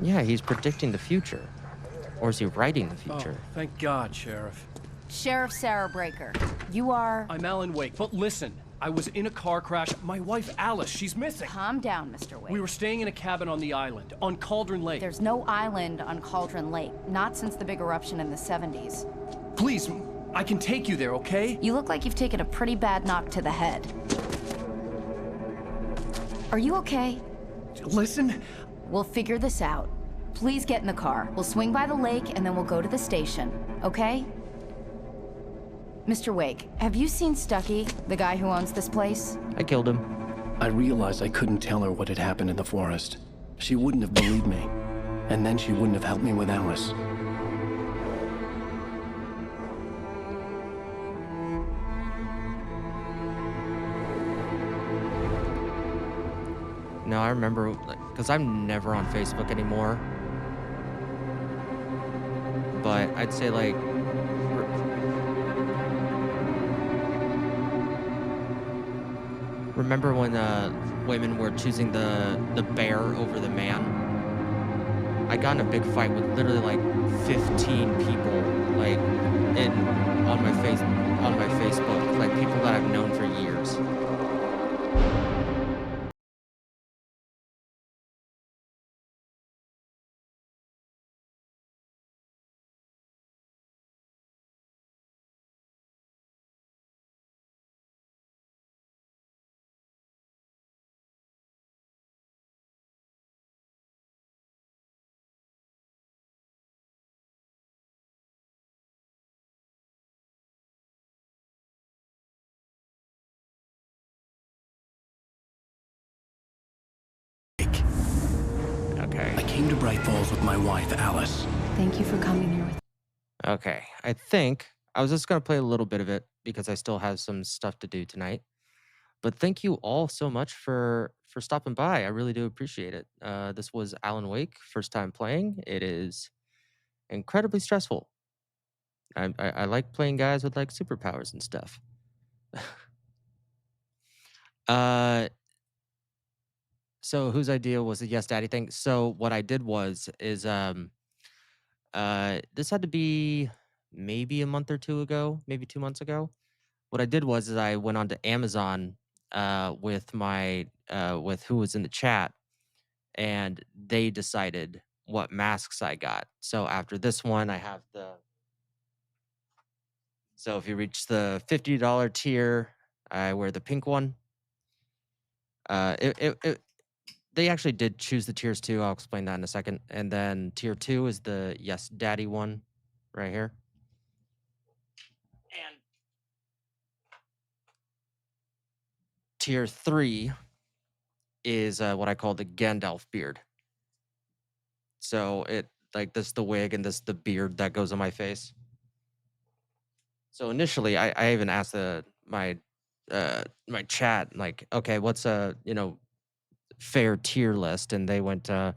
Yeah, he's predicting the future. Or is he writing the future? Oh, thank God, Sheriff. Sheriff Sarah Breaker. You are... I'm Alan Wake, but listen. I was in a car crash. My wife, Alice, she's missing. Calm down, Mr. Wake. We were staying in a cabin on the island, on Cauldron Lake. There's no island on Cauldron Lake. Not since the big eruption in the 70s. Please, I can take you there, okay? You look like you've taken a pretty bad knock to the head. Are you okay? Listen. We'll figure this out. Please get in the car. We'll swing by the lake and then we'll go to the station, okay? Mr. Wake, have you seen Stucky, the guy who owns this place? I killed him. I realized I couldn't tell her what had happened in the forest. She wouldn't have believed me. And then she wouldn't have helped me with Alice. No, I remember, because I'm never on Facebook anymore. But I'd say, like, remember when women were choosing the bear over the man? I got in a big fight with literally like 15 people, like on my Facebook, like people that I've known for years. Okay. I came to Bright Falls with my wife, Alice. Thank you for coming here with... Okay, I think I was just gonna play a little bit of it because I still have some stuff to do tonight. But thank you all so much for stopping by. I really do appreciate it. This was Alan Wake, first time playing. It is incredibly stressful. I like playing guys with like superpowers and stuff. So whose idea was the Yes Daddy thing? So what I did is this had to be maybe a month or two ago, maybe 2 months ago. What I did is I went onto Amazon with my with who was in the chat, and they decided what masks I got. So after this one, I have the. So if you reach the $50 tier, I wear the pink one. They actually did choose the tiers too. I'll explain that in a second. And then tier 2 is the Yes Daddy one, right here. And tier 3 is what I call the Gandalf beard. So it like this the wig and this the beard that goes on my face. So initially, I even asked my chat like, okay, what's a fair tier list, and they went, oh,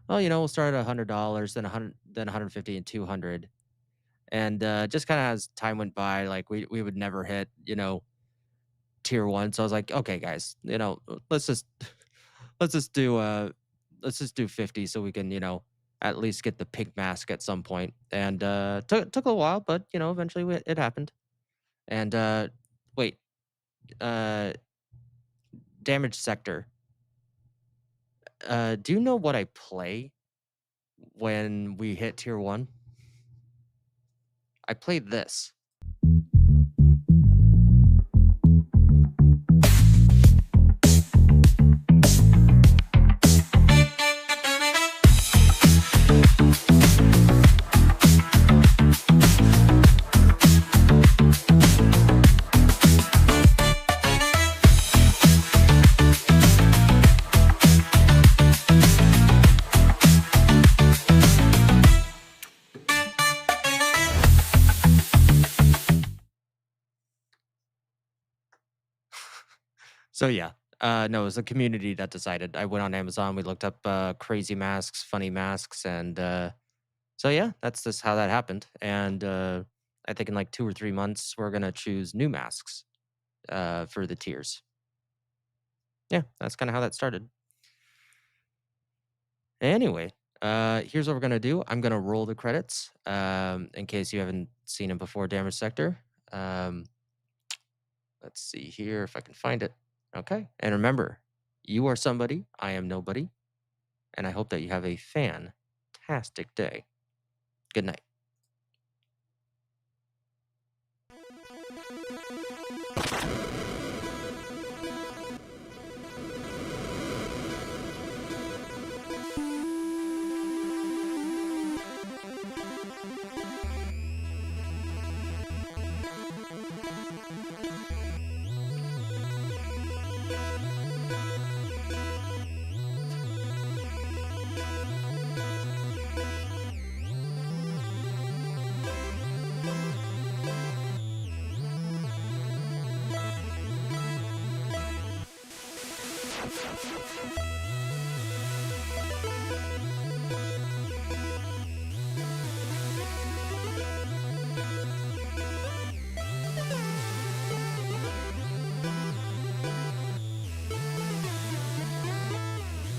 we'll start at $100, then 100, then 150 and 200, and just kind of as time went by, like we would never hit tier 1. So I was like, okay, guys, let's just do 50 so we can at least get the pink mask at some point. And took a while, but eventually it happened. And wait, damage sector. Do you know what I play when we hit tier 1? I played this. So yeah, no, it was the community that decided. I went on Amazon, we looked up crazy masks, funny masks, and so yeah, that's just how that happened. And I think in like 2 or 3 months, we're gonna choose new masks for the tiers. Yeah, that's kind of how that started. Anyway, Here's what we're gonna do. I'm gonna roll the credits, in case you haven't seen it before. Damage Sector. Let's see here if I can find it. Okay, and remember, you are somebody. I am nobody, and I hope that you have a fantastic day. Good night.